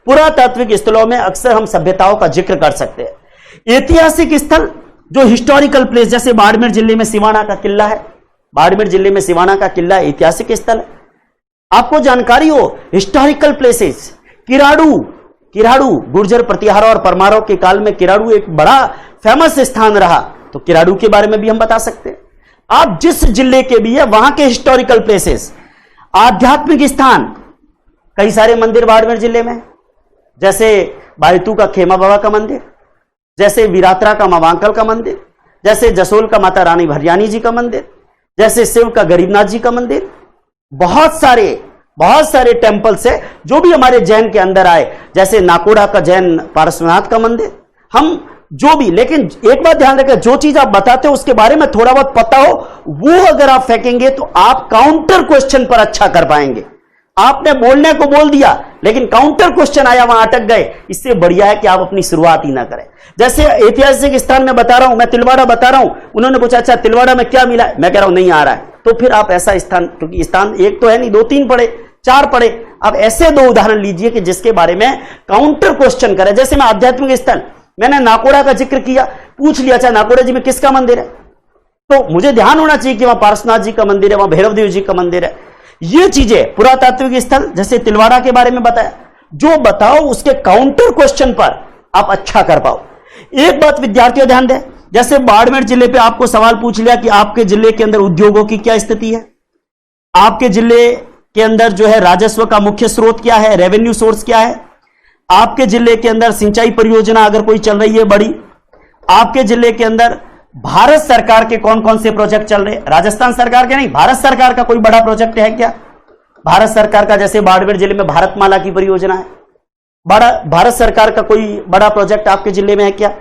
पुरातात्विक स्थलों में अक्सर हम सभ्यताओं का जिक्र कर सकते हैं। ऐतिहासिक स्थल जो हिस्टोरिकल प्लेस, जैसे बाड़मेर जिले में सिवाना का किला है, बाड़मेर जिले में सिवाना का किला ऐतिहासिक स्थल है। आपको जानकारी हो हिस्टोरिकल प्लेसेस, किराड़ू गुर्जर प्रतिहारों और परमारों के काल में किराड़ू एक बड़ा फेमस स्थान रहा, तो किराड़ू के बारे में भी हम बता सकते हैं। आप जिस जिले के भी है वहां के हिस्टोरिकल प्लेसेस, आध्यात्मिक स्थान, कई सारे मंदिर बाड़मेर जिले में, जैसे बायतू का खेमा बाबा का मंदिर, जैसे विरात्रा का मवांकल का मंदिर, जैसे जसोल का माता रानी भरियानी जी का मंदिर, जैसे शिव का गरीबनाथ जी का मंदिर, बहुत सारे टेम्पल्स है जो भी हमारे जैन के अंदर आए, जैसे नाकोड़ा का जैन पारसनाथ का मंदिर, हम जो भी। लेकिन एक बात ध्यान रखें, जो चीज आप बताते हो उसके बारे में थोड़ा बहुत पता हो, वो अगर आप फेंकेंगे तो आप काउंटर क्वेश्चन पर अच्छा कर पाएंगे। आपने बोलने को बोल दिया लेकिन काउंटर क्वेश्चन आया, वहां अटक गए, इससे बढ़िया है कि आप अपनी शुरुआत ही ना करें। जैसे ऐतिहासिक स्थान में बता रहा हूं, मैं तिलवाड़ा बता रहा हूं, उन्होंने पूछा अच्छा तिलवाड़ा में क्या मिला, मैं कह रहा हूं नहीं आ रहा है, तो फिर आप ऐसा स्थान, क्योंकि स्थान एक तो है नहीं, 2-3 पढ़े, 4 पढ़े, आप ऐसे 2 उदाहरण लीजिए कि जिसके बारे में काउंटर क्वेश्चन करें। जैसे मैं आध्यात्मिक स्थल, मैंने नाकोड़ा का जिक्र किया, पूछ लिया अच्छा नाकोड़ा जी में किसका मंदिर है, तो मुझे ध्यान होना चाहिए कि वहां पार्श्वनाथ जी का मंदिर है, वहां भैरवदेव जी का मंदिर है। ये चीजें पुरातात्विक स्थल, जैसे तिलवाड़ा के बारे में बताया, जो बताओ उसके काउंटर क्वेश्चन पर आप अच्छा कर पाओ। एक बात विद्यार्थियों ध्यान दें, जैसे बाड़मेर जिले पे आपको सवाल पूछ लिया कि आपके जिले के अंदर उद्योगों की क्या स्थिति है, आपके जिले के अंदर जो है राजस्व का मुख्य स्रोत क्या है, रेवेन्यू सोर्स क्या है, आपके जिले के अंदर सिंचाई परियोजना अगर कोई चल रही है बड़ी, आपके जिले के अंदर भारत सरकार के कौन कौन से प्रोजेक्ट चल रहे हैं, राजस्थान सरकार के नहीं, भारत सरकार का कोई बड़ा प्रोजेक्ट है क्या, भारत सरकार का, जैसे बाड़मेर जिले में भारतमाला की परियोजना है, बड़ा भारत सरकार का कोई बड़ा प्रोजेक्ट आपके जिले में है क्या।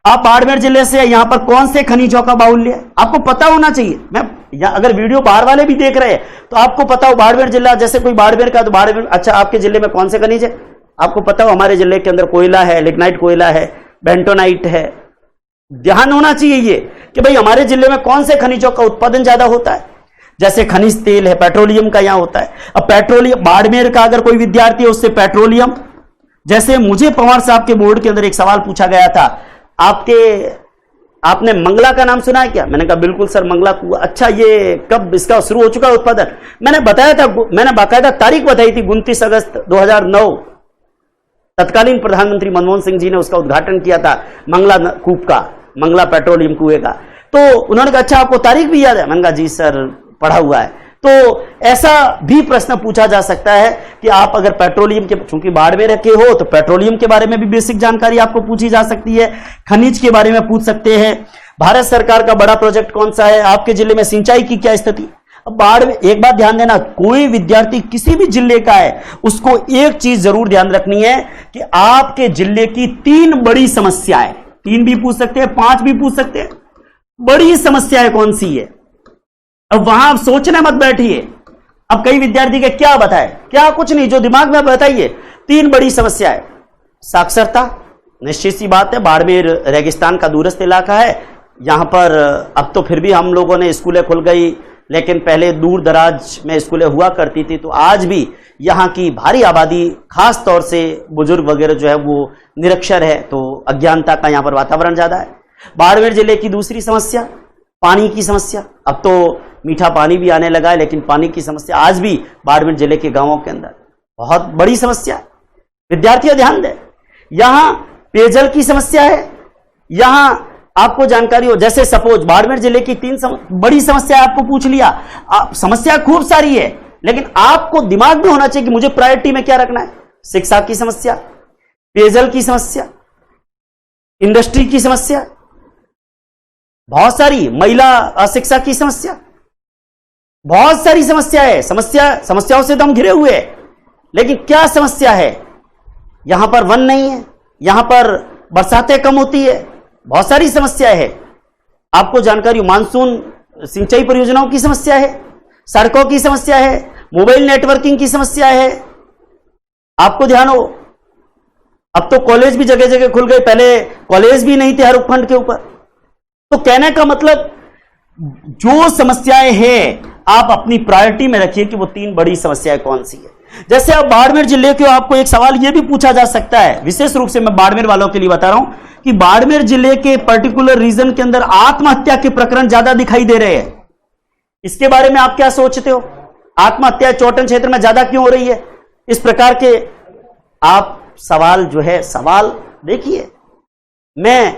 आप बाड़मेर जिले से, यहां पर कौन से खनिजों का बाहुल्य है आपको पता होना चाहिए। मैं अगर वीडियो बाहर वाले भी देख रहे हैं तो आपको पता हो बाड़मेर जिला, जैसे कोई बाड़मेर का, तो बाड़मेर, अच्छा आपके जिले में कौन से खनिज है आपको पता हो, हमारे जिले के अंदर कोयला है, लिग्नाइट कोयला है, बेंटोनाइट है। ध्यान होना चाहिए ये कि भाई हमारे जिले में कौन से खनिजों का उत्पादन ज्यादा होता है, जैसे खनिज तेल है, पेट्रोलियम का यहां होता है। अब पेट्रोलियम, बाड़मेर का अगर कोई विद्यार्थी है उससे पेट्रोलियम, जैसे मुझे पवार साहब के बोर्ड के अंदर एक सवाल पूछा गया था, आपने मंगला का नाम सुना है क्या, मैंने कहा बिल्कुल सर मंगला कुआं, अच्छा ये कब इसका शुरू हो चुका है उत्पादन, मैंने बताया था, मैंने बाकायदा तारीख बताई थी 29 अगस्त 2009, तत्कालीन प्रधानमंत्री मनमोहन सिंह जी ने उसका उद्घाटन किया था, मंगला कूप का, मंगला पेट्रोलियम कुएं का। तो उन्होंने कहा अच्छा आपको तारीख भी याद है, मैंने कहा जी सर पढ़ा हुआ है। तो ऐसा भी प्रश्न पूछा जा सकता है कि आप अगर पेट्रोलियम के, चूंकि बाड़मेर के हो तो पेट्रोलियम के बारे में भी बेसिक जानकारी आपको पूछी जा सकती है, खनिज के बारे में पूछ सकते हैं, भारत सरकार का बड़ा प्रोजेक्ट कौन सा है, आपके जिले में सिंचाई की क्या स्थिति। अब बाड़मेर, एक बात ध्यान देना, कोई विद्यार्थी किसी भी जिले का है उसको एक चीज जरूर ध्यान रखनी है कि आपके जिले की 3 बड़ी समस्याएं, 3 भी पूछ सकते हैं, 5 भी पूछ सकते हैं, बड़ी समस्याएं कौन सी है। अब वहां आप सोचने मत बैठिए, अब कई विद्यार्थी के क्या बताए, क्या कुछ नहीं, जो दिमाग में बताइए। 3 बड़ी समस्याएं, साक्षरता, निश्चित सी बात है, बाड़मेर रेगिस्तान का दूरस्थ इलाका है, यहां पर अब तो फिर भी हम लोगों ने स्कूलें खुल गई, लेकिन पहले दूर दराज में स्कूलें हुआ करती थी, तो आज भी यहाँ की भारी आबादी, खास तौर से बुजुर्ग वगैरह जो है वो निरक्षर है, तो अज्ञानता का यहाँ पर वातावरण ज्यादा है। बाड़मेर जिले की दूसरी समस्या पानी की समस्या, अब तो मीठा पानी भी आने लगा है, लेकिन पानी की समस्या आज भी बाड़मेर जिले के गांवों के अंदर बहुत बड़ी समस्या है। विद्यार्थी ध्यान दें, यहां पेयजल की समस्या है, यहां आपको जानकारी हो, जैसे सपोज बाड़मेर जिले की 3 बड़ी समस्या आपको पूछ लिया, समस्या खूब सारी है, लेकिन आपको दिमाग में होना चाहिए कि मुझे प्रायोरिटी में क्या रखना है। शिक्षा की समस्या, पेयजल की समस्या, इंडस्ट्री की समस्या, बहुत सारी, महिला अशिक्षा की समस्या, बहुत सारी समस्या है। समस्याओं से तो हम घिरे हुए हैं, लेकिन क्या समस्या है, यहां पर वन नहीं है, यहां पर बरसातें कम होती है, बहुत सारी समस्याएं है। आपको जानकारी, मानसून सिंचाई परियोजनाओं की समस्या है, सड़कों की समस्या है, मोबाइल नेटवर्किंग की समस्या है। आपको ध्यान हो, अब तो कॉलेज भी जगह जगह खुल गए, पहले कॉलेज भी नहीं थे हर उपखंड के ऊपर। तो कहने का मतलब, जो समस्याएं हैं आप अपनी प्रायोरिटी में रखिए कि वो 3 बड़ी समस्याएं कौन सी है। जैसे अब बाड़मेर जिले के, आपको एक सवाल यह भी पूछा जा सकता है, विशेष रूप से मैं बाड़मेर वालों के लिए बता रहा हूं कि बाड़मेर जिले के पर्टिकुलर रीजन के अंदर आत्महत्या के प्रकरण ज्यादा दिखाई दे रहे हैं। इसके बारे में आप क्या सोचते हो? आत्महत्या चौटन क्षेत्र में ज्यादा क्यों हो रही है? इस प्रकार के आप सवाल जो है, सवाल देखिए, मैं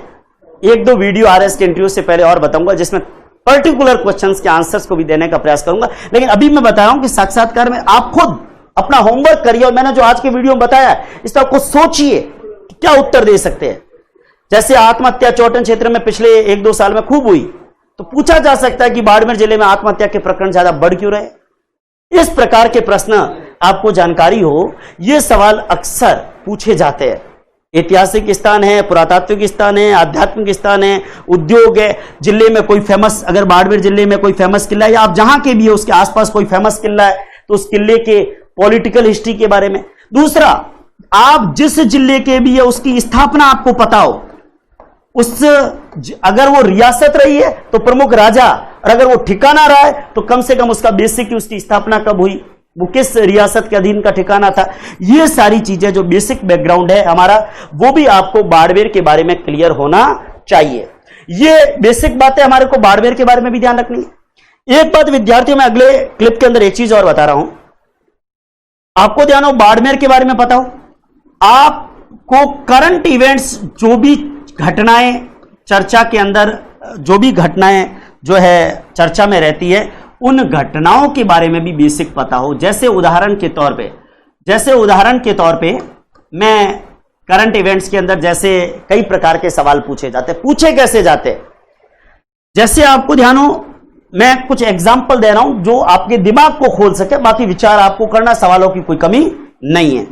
1-2 वीडियो आरएस के इंटरव्यू से पहले और बताऊंगा जिसमें पर्टिकुलर क्वेश्चंस के आंसर्स को भी देने का प्रयास करूंगा, लेकिन अभी मैं बता रहा हूं कि साक्षात्कार में आप खुद अपना होमवर्क करिए, और मैंने जो आज के वीडियो में बताया इस तरह को सोचिए कि क्या उत्तर दे सकते हैं। जैसे आत्महत्या चौटन क्षेत्र में पिछले 1-2 साल में खूब हुई, तो पूछा जा सकता है कि बाड़मेर जिले में आत्महत्या के प्रकरण ज्यादा बढ़ क्यों रहे। इस प्रकार के प्रश्न आपको जानकारी हो, यह सवाल अक्सर पूछे जाते हैं। ऐतिहासिक स्थान है, पुरातात्विक स्थान है, आध्यात्मिक स्थान है, उद्योग है, जिले में कोई फेमस, अगर बाड़मेर जिले में कोई फेमस किला है, या आप जहां के भी है उसके आसपास कोई फेमस किला है, तो उस किले के पॉलिटिकल हिस्ट्री के बारे में। दूसरा, आप जिस जिले के भी है उसकी स्थापना आपको पता हो, उस अगर वो रियासत रही है तो प्रमुख राजा, और अगर वो ठिकाना रहा है तो कम से कम उसका बेसिक, उसकी स्थापना कब हुई, वो किस रियासत के अधीन का ठिकाना था। ये सारी चीजें जो बेसिक बैकग्राउंड है हमारा, वो भी आपको बाड़मेर के बारे में क्लियर होना चाहिए। ये बेसिक बातें हमारे को बाड़मेर के बारे में भी ध्यान रखनी है। एक बात विद्यार्थियों में अगले क्लिप के अंदर एक चीज और बता रहा हूं, आपको ध्यान हो, बाड़मेर के बारे में पता हो, आपको करंट इवेंट्स, जो भी घटनाएं चर्चा के अंदर, जो भी घटनाएं जो है चर्चा में रहती है, उन घटनाओं के बारे में भी बेसिक पता हो। जैसे उदाहरण के तौर पे मैं करंट इवेंट्स के अंदर जैसे कई प्रकार के सवाल पूछे जाते, पूछे कैसे जाते, जैसे आपको ध्यान हो, मैं कुछ एग्जाम्पल दे रहा हूं जो आपके दिमाग को खोल सके, बाकी विचार आपको करना, सवालों की कोई कमी नहीं है।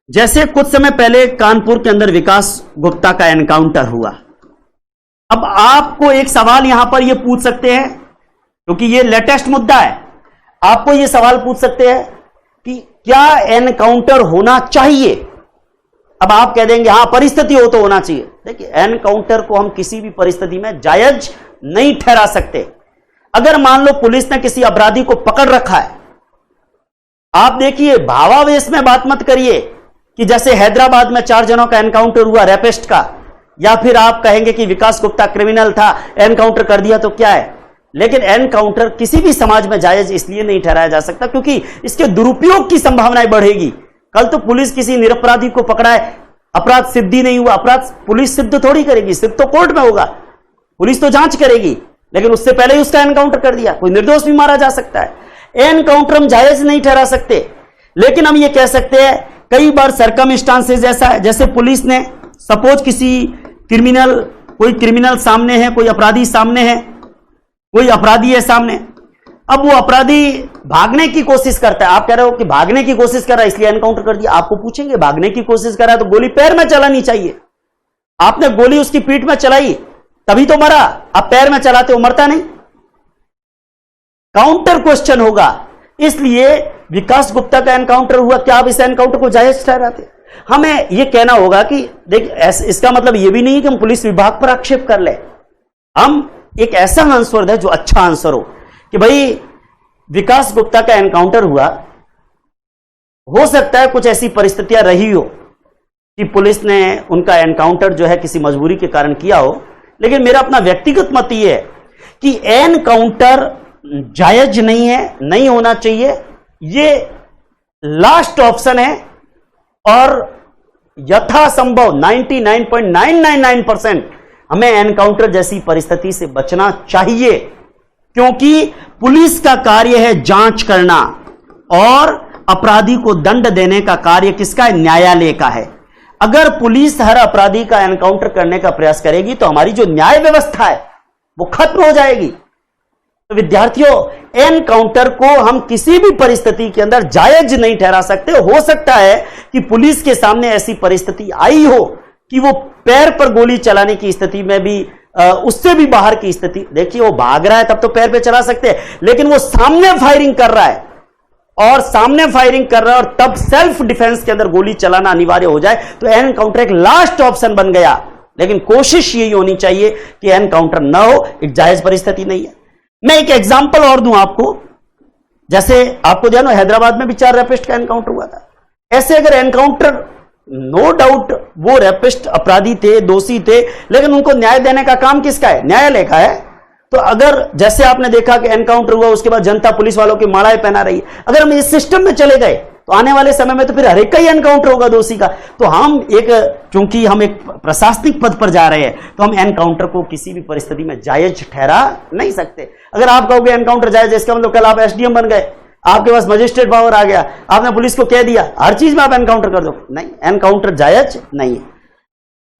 जैसे कुछ समय पहले कानपुर के अंदर विकास गुप्ता का एनकाउंटर हुआ। अब आपको एक सवाल यहां पर यह पूछ सकते हैं, क्योंकि यह लेटेस्ट मुद्दा है, आपको यह सवाल पूछ सकते हैं कि क्या एनकाउंटर होना चाहिए। अब आप कह देंगे हां, परिस्थिति हो तो होना चाहिए। देखिए, एनकाउंटर को हम किसी भी परिस्थिति में जायज नहीं ठहरा सकते। अगर मान लो पुलिस ने किसी अपराधी को पकड़ रखा है, आप देखिए, भावावेश में बात मत करिए कि जैसे हैदराबाद में 4 जनों का एनकाउंटर हुआ रेपिस्ट का, या फिर आप कहेंगे कि विकास गुप्ता क्रिमिनल था, एनकाउंटर कर दिया तो क्या है। लेकिन एनकाउंटर किसी भी समाज में जायज इसलिए नहीं ठहराया जा सकता क्योंकि इसके दुरुपयोग की संभावनाएं बढ़ेगी। कल तो पुलिस किसी निरपराधी को पकड़ाए, अपराध सिद्ध ही नहीं हुआ, अपराध पुलिस सिद्ध थोड़ी करेगी, सिद्ध तो कोर्ट में होगा, पुलिस तो जांच करेगी, लेकिन उससे पहले ही उसका एनकाउंटर कर दिया, कोई निर्दोष भी मारा जा सकता है। एनकाउंटर हम जायज नहीं ठहरा सकते, लेकिन हम ये कह सकते हैं कई बार सरकमस्टांसेस ऐसा है, जैसे पुलिस ने सपोज किसी कोई क्रिमिनल सामने है, कोई अपराधी सामने है, कोई अपराधी है सामने, अब वो अपराधी भागने की कोशिश करता है। आप कह रहे हो कि भागने की कोशिश कर रहा है इसलिए एनकाउंटर कर दिया। आपको पूछेंगे भागने की कोशिश कर रहा है तो गोली पैर में चलानी चाहिए, आपने गोली उसकी पीठ में चलाई तभी तो मरा, आप पैर में चलाते हो मरता नहीं। काउंटर क्वेश्चन होगा, इसलिए विकास गुप्ता का एनकाउंटर हुआ, क्या आप इस एनकाउंटर को जायज ठहराते? हमें यह कहना होगा कि देख, इसका मतलब यह भी नहीं कि हम पुलिस विभाग पर आक्षेप कर ले, हम एक ऐसा आंसर है जो अच्छा आंसर हो कि भाई विकास गुप्ता का एनकाउंटर हुआ, हो सकता है कुछ ऐसी परिस्थितियां रही हो कि पुलिस ने उनका एनकाउंटर जो है किसी मजबूरी के कारण किया हो, लेकिन मेरा अपना व्यक्तिगत मत यह है कि एनकाउंटर जायज नहीं है, नहीं होना चाहिए, ये लास्ट ऑप्शन है और यथासंभव 99.999% हमें एनकाउंटर जैसी परिस्थिति से बचना चाहिए, क्योंकि पुलिस का कार्य है जांच करना और अपराधी को दंड देने का कार्य किसका है? न्यायालय का है। अगर पुलिस हर अपराधी का एनकाउंटर करने का प्रयास करेगी तो हमारी जो न्याय व्यवस्था है वो खत्म हो जाएगी। तो विद्यार्थियों, एनकाउंटर को हम किसी भी परिस्थिति के अंदर जायज नहीं ठहरा सकते। हो सकता है कि पुलिस के सामने ऐसी परिस्थिति आई हो कि वो पैर पर गोली चलाने की स्थिति में भी उससे भी बाहर की स्थिति, देखिए वो भाग रहा है तब तो पैर पे चला सकते हैं, लेकिन वो सामने फायरिंग कर रहा है और तब सेल्फ डिफेंस के अंदर गोली चलाना अनिवार्य हो जाए तो एनकाउंटर एक लास्ट ऑप्शन बन गया। लेकिन कोशिश यही होनी चाहिए कि एनकाउंटर ना हो, एक जायज परिस्थिति नहीं है। मैं एक एग्जांपल और दूं आपको, जैसे आपको ध्यान हो हैदराबाद में भी 4 रैपिस्ट का एनकाउंटर हुआ था। ऐसे अगर एनकाउंटर, नो डाउट वो रैपिस्ट अपराधी थे, दोषी थे, लेकिन उनको न्याय देने का काम किसका है? न्यायालय का है। तो अगर जैसे आपने देखा कि एनकाउंटर हुआ उसके बाद जनता पुलिस वालों की मालाएं पहना रही है, अगर हम इस सिस्टम में चले गए तो आने वाले समय में तो फिर हर एक का ही एनकाउंटर होगा दोषी का। तो हम चूंकि हम एक प्रशासनिक पद पर जा रहे हैं तो हम एनकाउंटर को किसी भी परिस्थिति में जायज ठहरा नहीं सकते। अगर आप कहोगे एनकाउंटर जायज, इसका मतलब कल आप एसडीएम बन गए, आपके पास मजिस्ट्रेट पावर आ गया, आपने पुलिस को कह दिया हर चीज में आप एनकाउंटर कर दो, नहीं, एनकाउंटर जायज नहीं है।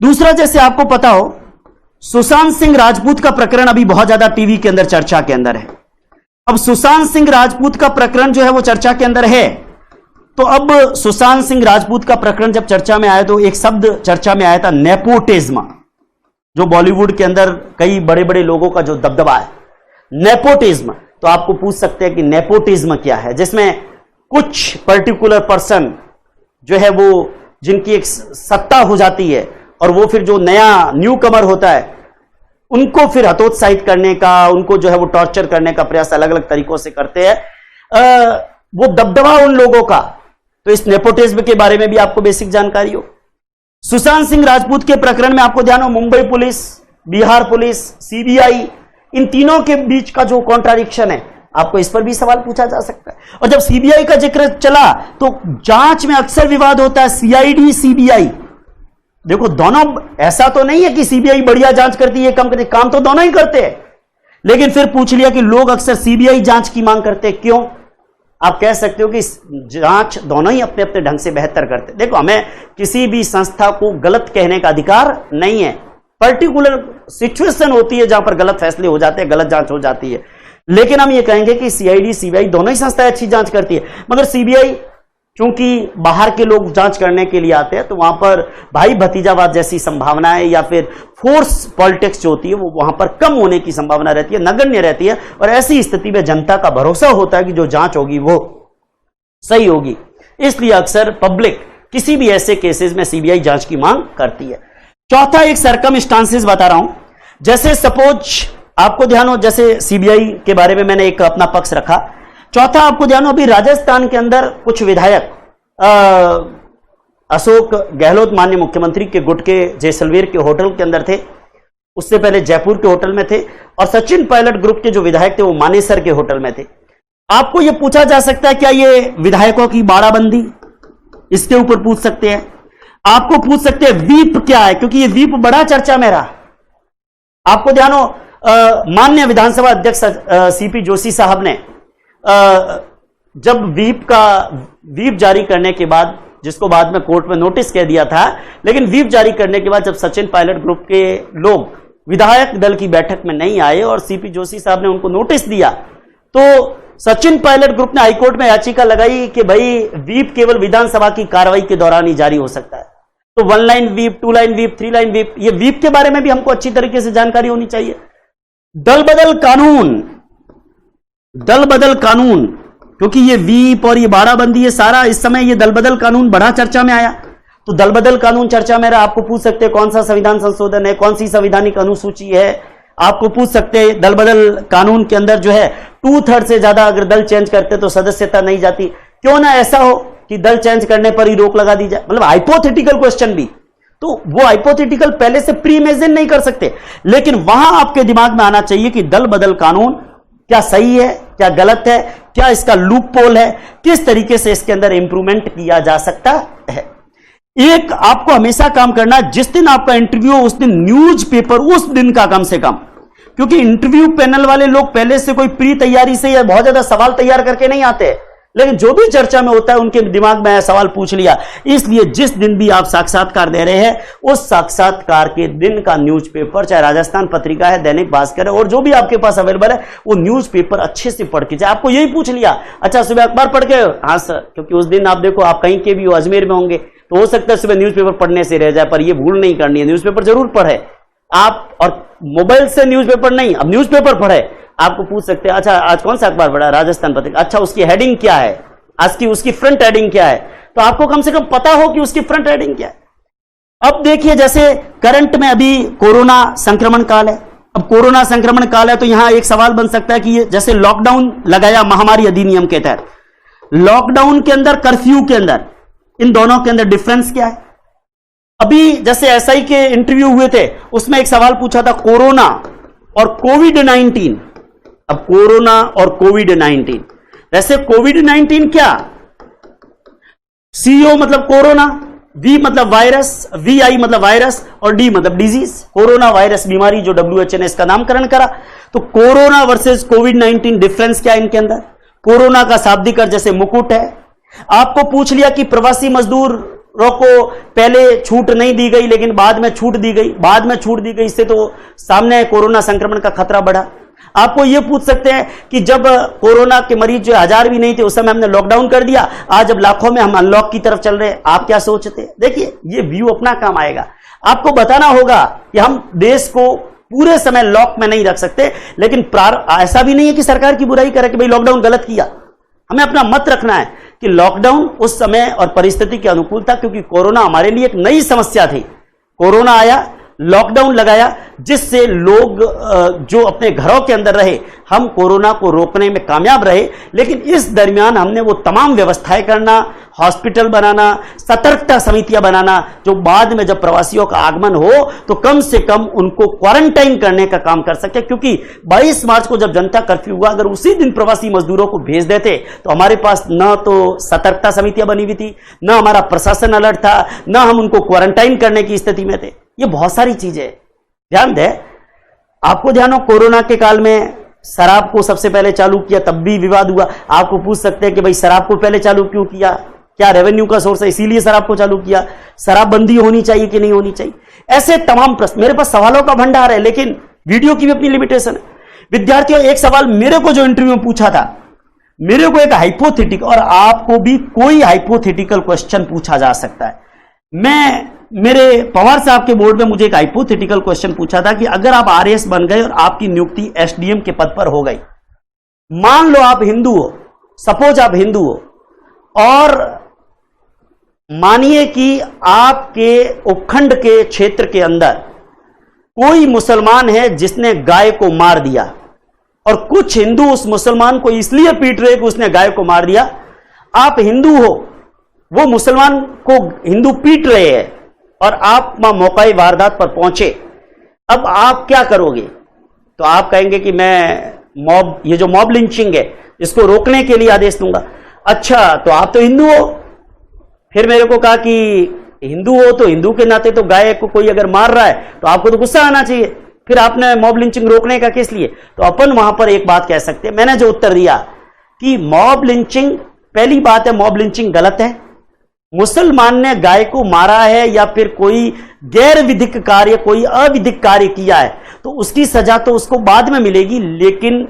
दूसरा, जैसे आपको पता हो सुशांत सिंह राजपूत का प्रकरण अभी बहुत ज्यादा टीवी के अंदर चर्चा के अंदर है। अब सुशांत सिंह राजपूत का प्रकरण जो है वो चर्चा के अंदर है, तो अब सुशांत सिंह राजपूत का प्रकरण जब चर्चा में आया तो एक शब्द चर्चा में आया था, नेपोटिज्म, जो बॉलीवुड के अंदर कई बड़े बड़े लोगों का जो दबदबा है, नेपोटिज्म। तो आपको पूछ सकते हैं कि नेपोटिज्म क्या है, जिसमें कुछ पर्टिकुलर पर्सन जो है वो जिनकी एक सत्ता हो जाती है और वो फिर जो नया न्यू कमर होता है उनको फिर हतोत्साहित करने का, उनको जो है वो टॉर्चर करने का प्रयास अलग अलग तरीकों से करते हैं, वो दबदबा उन लोगों का। तो इस नेपोटिज्म के बारे में भी आपको बेसिक जानकारी हो। सुशांत सिंह राजपूत के प्रकरण में आपको ध्यान हो Mumbai police, Bihar police, CBI, इन तीनों के बीच का जो कॉन्ट्राडिक्शन है, आपको इस पर भी सवाल पूछा जा सकता है। और जब सीबीआई का जिक्र चला तो जांच में अक्सर विवाद होता है, सीआईडी सीबीआई। देखो दोनों, ऐसा तो नहीं है कि सीबीआई बढ़िया जांच करती है, कम करती, काम तो दोनों ही करते हैं, लेकिन फिर पूछ लिया कि लोग अक्सर सीबीआई जांच की मांग करते हैं, क्यों? आप कह सकते हो कि जांच दोनों ही अपने अपने ढंग से बेहतर करते। देखो, हमें किसी भी संस्था को गलत कहने का अधिकार नहीं है, पर्टिकुलर सिचुएशन होती है जहां पर गलत फैसले हो जाते हैं, गलत जांच हो जाती है, लेकिन हम ये कहेंगे कि सीआईडी सीबीआई दोनों ही संस्थाएं अच्छी जांच करती है। मगर सीबीआई चूंकि बाहर के लोग जांच करने के लिए आते हैं तो वहां पर भाई भतीजावाद जैसी संभावनाएं या फिर फोर्स पॉलिटिक्स जो होती है वो वहां पर कम होने की संभावना रहती है, नगण्य रहती है, और ऐसी स्थिति में जनता का भरोसा होता है कि जो जांच होगी वो सही होगी। इसलिए अक्सर पब्लिक किसी भी ऐसे केसेस में सीबीआई जांच की मांग करती है। चौथा, एक सरकमस्टांसेस बता रहा हूं, जैसे सपोज आपको ध्यान हो, जैसे सीबीआई के बारे में मैंने एक अपना पक्ष रखा। चौथा, आपको ध्यान हो अभी राजस्थान के अंदर कुछ विधायक अशोक गहलोत माननीय मुख्यमंत्री के गुट के जैसलमेर के होटल के अंदर थे, उससे पहले जयपुर के होटल में थे, और सचिन पायलट ग्रुप के जो विधायक थे वो मानेसर के होटल में थे। आपको यह पूछा जा सकता है क्या ये विधायकों की बाड़ाबंदी, इसके ऊपर पूछ सकते हैं। आपको पूछ सकते हैं व्हीप क्या है, क्योंकि ये व्हीप बड़ा चर्चा में रहा। आपको ध्यान हो माननीय विधानसभा अध्यक्ष सीपी जोशी साहब ने जब व्हीप जारी करने के बाद, जिसको बाद में कोर्ट में नोटिस कह दिया था, लेकिन व्हीप जारी करने के बाद जब सचिन पायलट ग्रुप के लोग विधायक दल की बैठक में नहीं आए और सीपी जोशी साहब ने उनको नोटिस दिया, तो सचिन पायलट ग्रुप ने हाईकोर्ट में याचिका लगाई कि भाई व्हीप केवल विधानसभा की कार्रवाई के दौरान ही जारी हो सकता है। तो 1 line whip, 2 line whip, 3 line whip, ये व्हीप के बारे में भी हमको अच्छी तरीके से जानकारी होनी चाहिए। दल बदल कानून, क्योंकि ये व्हीप और ये बाड़ाबंदी, ये सारा इस समय ये दल बदल कानून बड़ा चर्चा में आया। तो दल बदल कानून चर्चा में रहा, आपको पूछ सकते हैं कौन सा संविधान संशोधन है, कौन सी संवैधानिक अनुसूची है, आपको पूछ सकते हैं दल बदल कानून के अंदर जो है 2/3 से ज्यादा अगर दल चेंज करते तो सदस्यता नहीं जाती, क्यों ना ऐसा हो कि दल चेंज करने पर ही रोक लगा दी जाए। मतलब हाइपोथेटिकल क्वेश्चन भी, तो वो हाइपोथेटिकल पहले से प्री इमेजिन नहीं कर सकते, लेकिन वहां आपके दिमाग में आना चाहिए कि दल बदल कानून क्या सही है, क्या गलत है, क्या इसका लूप पोल है, किस तरीके से इसके अंदर इंप्रूवमेंट किया जा सकता है। एक आपको हमेशा काम करना, जिस दिन आपका इंटरव्यू हो उस दिन न्यूज़पेपर उस दिन का कम से कम, क्योंकि इंटरव्यू पैनल वाले लोग पहले से कोई प्री तैयारी से या बहुत ज्यादा सवाल तैयार करके नहीं आते, लेकिन जो भी चर्चा में होता है उनके दिमाग में सवाल पूछ लिया। इसलिए जिस दिन भी आप साक्षात्कार दे रहे हैं उस साक्षात्कार के दिन का न्यूज़पेपर, चाहे राजस्थान पत्रिका है, दैनिक भास्कर है, और जो भी आपके पास अवेलेबल है, वो न्यूज़पेपर अच्छे से पढ़ के, आपको यही पूछ लिया, अच्छा सुबह अखबार पढ़ के, हाँ सर, क्योंकि उस दिन आप देखो आप कहीं के भी हो, अजमेर में होंगे, तो हो सकता है सुबह न्यूज़पेपर पढ़ने से रह जाए, पर ये भूल नहीं करनी है, न्यूज़पेपर जरूर पढ़े आप, और मोबाइल से न्यूज़पेपर नहीं, अब न्यूज़पेपर पढ़े। आपको पूछ सकते हैं अच्छा आज कौन सा अखबार पढ़ा, राजस्थान पत्रिका, अच्छा उसकी हेडिंग क्या है, आज की उसकी फ्रंट हेडिंग क्या है, तो आपको कम से कम पता हो कि उसकी फ्रंट हेडिंग क्या है। अब देखिए जैसे करंट में अभी कोरोना संक्रमण काल है, अब कोरोना संक्रमण काल है तो यहां एक सवाल बन सकता है कि ये जैसे लॉकडाउन लगाया महामारी अधिनियम के तहत, लॉकडाउन के अंदर, कर्फ्यू के अंदर, इन दोनों के अंदर डिफरेंस क्या है। अभी जैसे एसआई के इंटरव्यू हुए थे, उसमें एक सवाल पूछा था कोरोना और कोविड-19। अब कोरोना और कोविड-19, वैसे कोविड-19 क्या, सीओ मतलब कोरोना, वी मतलब वायरस, वीआई मतलब वायरस, और डी मतलब डिजीज, कोरोना वायरस बीमारी जो WHO ने इसका नामकरण करा। तो कोरोना वर्सेस कोविड-19 डिफरेंस क्या है इनके अंदर। कोरोना का शाब्दिक अर्थ जैसे मुकुट है। आपको पूछ लिया कि प्रवासी मजदूरों को पहले छूट नहीं दी गई लेकिन बाद में छूट दी गई, बाद में छूट दी गई, इससे तो सामने कोरोना संक्रमण का खतरा बढ़ा। आपको यह पूछ सकते हैं कि जब कोरोना के मरीज जो 1000 भी नहीं थे उस समय हमने लॉकडाउन कर दिया, आज जब लाखों में हम अनलॉक की तरफ चल रहे हैं, आप क्या सोचते हैं। देखिए ये व्यू अपना काम आएगा, आपको बताना होगा कि हम देश को पूरे समय लॉक में नहीं रख सकते, लेकिन ऐसा भी नहीं है कि सरकार की बुराई करे कि भाई लॉकडाउन गलत किया। हमें अपना मत रखना है कि लॉकडाउन उस समय और परिस्थिति के अनुकूल था, क्योंकि कोरोना हमारे लिए एक नई समस्या थी। कोरोना आया, लॉकडाउन लगाया, जिससे लोग जो अपने घरों के अंदर रहे, हम कोरोना को रोकने में कामयाब रहे। लेकिन इस दरमियान हमने वो तमाम व्यवस्थाएं करना, हॉस्पिटल बनाना, सतर्कता समितियां बनाना, जो बाद में जब प्रवासियों का आगमन हो तो कम से कम उनको क्वारंटाइन करने का काम कर सके। क्योंकि 22 मार्च को जब जनता कर्फ्यू हुआ, अगर उसी दिन प्रवासी मजदूरों को भेज देते तो हमारे पास न तो सतर्कता समितियां बनी हुई थी, न हमारा प्रशासन अलर्ट था, न हम उनको क्वारंटाइन करने की स्थिति में थे। ये बहुत सारी चीजें ध्यान दे। आपको ध्यान हो कोरोना के काल में शराब को सबसे पहले चालू किया, तब भी विवाद हुआ। आपको पूछ सकते हैं कि भाई शराब को पहले चालू क्यों किया, क्या रेवेन्यू का सोर्स है इसीलिए शराब को चालू किया, शराबबंदी होनी चाहिए कि नहीं होनी चाहिए। ऐसे तमाम प्रश्न, मेरे पास सवालों का भंडार है, लेकिन वीडियो की भी अपनी लिमिटेशन है। विद्यार्थियों, एक सवाल मेरे को जो इंटरव्यू में पूछा था, मेरे को एक हाइपोथेटिकल, और आपको भी कोई हाइपोथेटिकल क्वेश्चन पूछा जा सकता है। मेरे पवार साहब के बोर्ड में मुझे एक हाइपोथेटिकल क्वेश्चन पूछा था कि अगर आप आरएएस बन गए और आपकी नियुक्ति एसडीएम के पद पर हो गई, मान लो आप हिंदू हो, सपोज आप हिंदू हो, और मानिए कि आपके उपखंड के क्षेत्र के अंदर कोई मुसलमान है जिसने गाय को मार दिया, और कुछ हिंदू उस मुसलमान को इसलिए पीट रहे कि उसने गाय को मार दिया। आप हिंदू हो, वो मुसलमान को हिंदू पीट रहे हैं, और आप मौकाई वारदात पर पहुंचे। अब आप क्या करोगे, तो आप कहेंगे कि मैं ये जो मॉब लिंचिंग है इसको रोकने के लिए आदेश दूंगा। अच्छा, तो आप तो हिंदू हो, फिर मेरे को कहा कि हिंदू हो तो हिंदू के नाते तो गाय को कोई अगर मार रहा है तो आपको तो गुस्सा आना चाहिए, फिर आपने मॉब लिंचिंग रोकने का किस लिए। तो अपन वहां पर एक बात कह सकते हैं, मैंने जो उत्तर दिया कि मॉब लिंचिंग, पहली बात है मॉब लिंचिंग गलत है। मुसलमान ने गाय को मारा है या फिर कोई गैर विधिक कार्य, कोई अविधिक कार्य किया है तो उसकी सजा तो उसको बाद में मिलेगी, लेकिन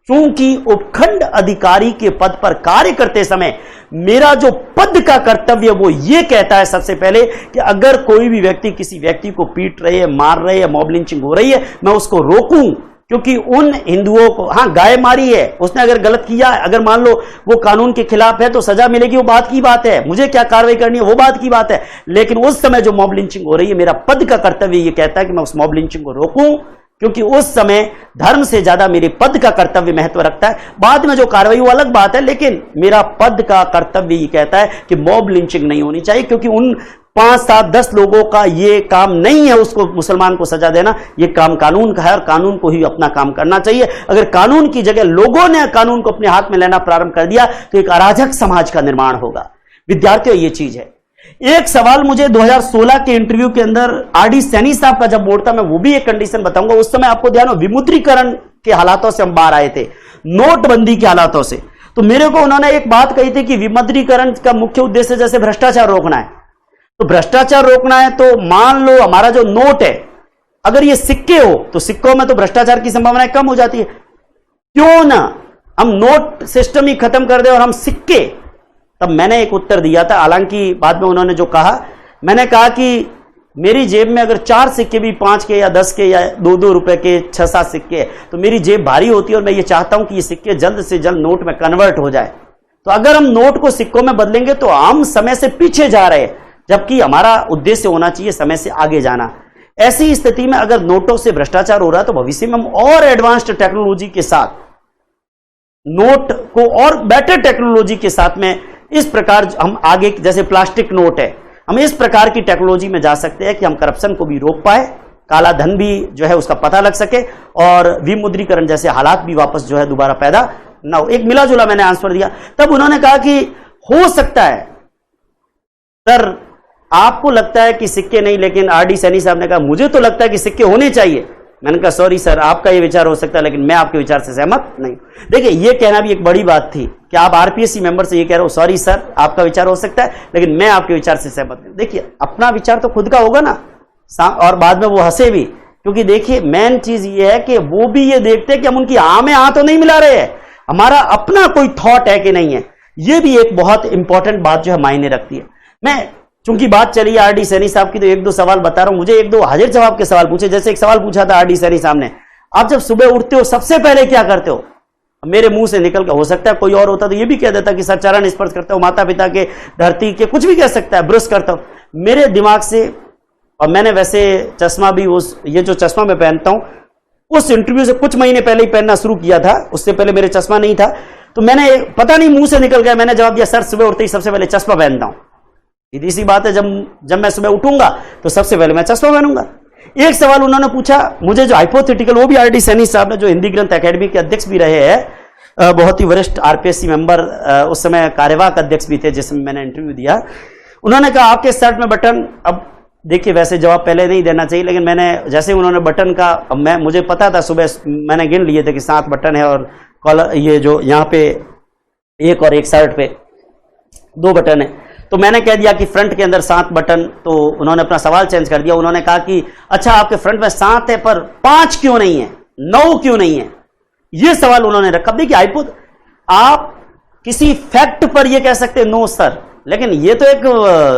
चूंकि उपखंड अधिकारी के पद पर कार्य करते समय मेरा जो पद का कर्तव्य वो ये कहता है सबसे पहले कि अगर कोई भी व्यक्ति किसी व्यक्ति को पीट रहे है, मार रहे है, मॉब लिंचिंग हो रही है, मैं उसको रोकूं। क्योंकि उन हिंदुओं को, हाँ गाय मारी है उसने, अगर गलत किया है, अगर मान लो वो कानून के खिलाफ है तो सजा मिलेगी, वो बात की बात है, मुझे क्या कार्रवाई करनी है वो बात की बात है। लेकिन उस समय जो मॉब लिंचिंग हो रही है, मेरा पद का कर्तव्य ये कहता है कि मैं उस मॉब लिंचिंग को रोकूं, क्योंकि उस समय धर्म से ज्यादा मेरे पद का कर्तव्य महत्व रखता है। बाद में जो कार्रवाई वो अलग बात है, लेकिन मेरा पद का कर्तव्य ये कहता है कि मॉब लिंचिंग नहीं होनी चाहिए, क्योंकि उन 5, 7, 10 लोगों का ये काम नहीं है उसको, मुसलमान को सजा देना। ये काम कानून का है और कानून को ही अपना काम करना चाहिए। अगर कानून की जगह लोगों ने कानून को अपने हाथ में लेना प्रारंभ कर दिया तो एक अराजक समाज का निर्माण होगा। विद्यार्थियों, ये चीज है। एक सवाल मुझे 2016 के इंटरव्यू के अंदर आरडी सैनी साहब का जब बोर्ड था, मैं वो भी एक कंडीशन बताऊंगा। उस समय आपको ध्यान हो, विमुद्रीकरण के हालातों से हम बाहर आए थे, नोटबंदी के हालातों से। तो मेरे को उन्होंने एक बात कही थी कि विमुद्रीकरण का मुख्य उद्देश्य जैसे भ्रष्टाचार रोकना है, तो भ्रष्टाचार रोकना है तो मान लो हमारा जो नोट है, अगर ये सिक्के हो तो सिक्कों में तो भ्रष्टाचार की संभावना कम हो जाती है। क्यों ना हम नोट सिस्टम ही खत्म कर दे और हम सिक्के। तब मैंने एक उत्तर दिया था, हालांकि बाद में उन्होंने जो कहा, मैंने कहा कि मेरी जेब में अगर 4 सिक्के भी 5 के या 10 के या 2-2 रुपए के 6-7 सिक्के तो मेरी जेब भारी होती है और मैं ये चाहता हूं कि ये सिक्के जल्द से जल्द नोट में कन्वर्ट हो जाए। तो अगर हम नोट को सिक्कों में बदलेंगे तो हम समय से पीछे जा रहे हैं, जबकि हमारा उद्देश्य होना चाहिए समय से आगे जाना। ऐसी स्थिति में अगर नोटों से भ्रष्टाचार हो रहा है तो भविष्य में हम और एडवांस्ड टेक्नोलॉजी के साथ, नोट को और बेटर टेक्नोलॉजी के साथ में इस प्रकार हम आगे, जैसे प्लास्टिक नोट है, हम इस प्रकार की टेक्नोलॉजी में जा सकते हैं कि हम करप्शन को भी रोक पाए, काला धन भी जो है उसका पता लग सके और विमुद्रीकरण जैसे हालात भी वापस जो है दोबारा पैदा ना हो। एक मिला जुला मैंने आंसर दिया। तब उन्होंने कहा कि हो सकता है सर आपको लगता है कि सिक्के नहीं, लेकिन आरडी सैनी साहब ने कहा मुझे तो लगता है कि सिक्के होने चाहिए। मैंने कहा सॉरी सर, आपका ये विचार हो सकता है लेकिन मैं आपके विचार से सहमत नहीं। देखिए ये कहना भी एक बड़ी बात थी कि आप आरपीएससी मेंबर से ये कह रहे हो सॉरी सर आपका विचार हो सकता है लेकिन मैं आपके विचार से सहमत नहीं। देखिए अपना विचार तो खुद का होगा ना, और बाद में वो हंसे भी, क्योंकि देखिए मेन चीज ये है कि वो भी ये देखते हैं कि हम उनकी हाँ में हाँ तो नहीं मिला रहे हैं, हमारा अपना कोई थॉट है कि नहीं है। ये भी एक बहुत इंपॉर्टेंट बात जो है मायने रखती है। मैं चूंकि बात चली आरडी सैनी साहब की तो 1-2 सवाल बता रहा हूं। मुझे 1-2 हाजिर जवाब के सवाल पूछे। जैसे एक सवाल पूछा था आरडी सैनी साहब ने, आप जब सुबह उठते हो सबसे पहले क्या करते हो? मेरे मुंह से निकल कर, हो सकता है कोई और होता तो ये भी कह देता कि सर चरण स्पर्श करते हो, माता पिता के, धरती के, कुछ भी कह सकता है, ब्रश करता हूं। मेरे दिमाग से, और मैंने वैसे चश्मा भी, उस ये जो चश्मा मैं पहनता हूं उस इंटरव्यू से कुछ महीने पहले ही पहनना शुरू किया था, उससे पहले मेरे चश्मा नहीं था। तो मैंने पता नहीं मुंह से निकल गया, मैंने जवाब दिया सर सुबह उठते ही सबसे पहले चश्मा पहनता हूं। सीधी सी बात है, जब मैं सुबह उठूंगा तो सबसे पहले मैं चश्मा पहनूंगा। एक सवाल उन्होंने पूछा मुझे जो हाइपोथेटिकल, वो भी आरडी सैनी साहब ने, जो हिंदी ग्रंथ अकेडमी के अध्यक्ष भी रहे हैं, बहुत ही वरिष्ठ आरपीएससी मेंबर, उस समय कार्यवाहक अध्यक्ष भी थे जिसमें मैंने इंटरव्यू दिया। उन्होंने कहा आपके शर्ट में बटन, अब देखिए वैसे जवाब पहले नहीं देना चाहिए लेकिन मैंने जैसे उन्होंने बटन का, मुझे पता था, सुबह मैंने गिन लिए थे कि 7 बटन है और कॉलर, ये जो यहाँ पे एक और एक शर्ट पे 2 बटन है, तो मैंने कह दिया कि फ्रंट के अंदर 7 बटन। तो उन्होंने अपना सवाल चेंज कर दिया, उन्होंने कहा कि अच्छा आपके फ्रंट में 7 है पर 5 क्यों नहीं है, 9 क्यों नहीं है, ये सवाल उन्होंने रखा। देखिए आप किसी फैक्ट पर ये कह सकते हैं नो सर, लेकिन ये तो एक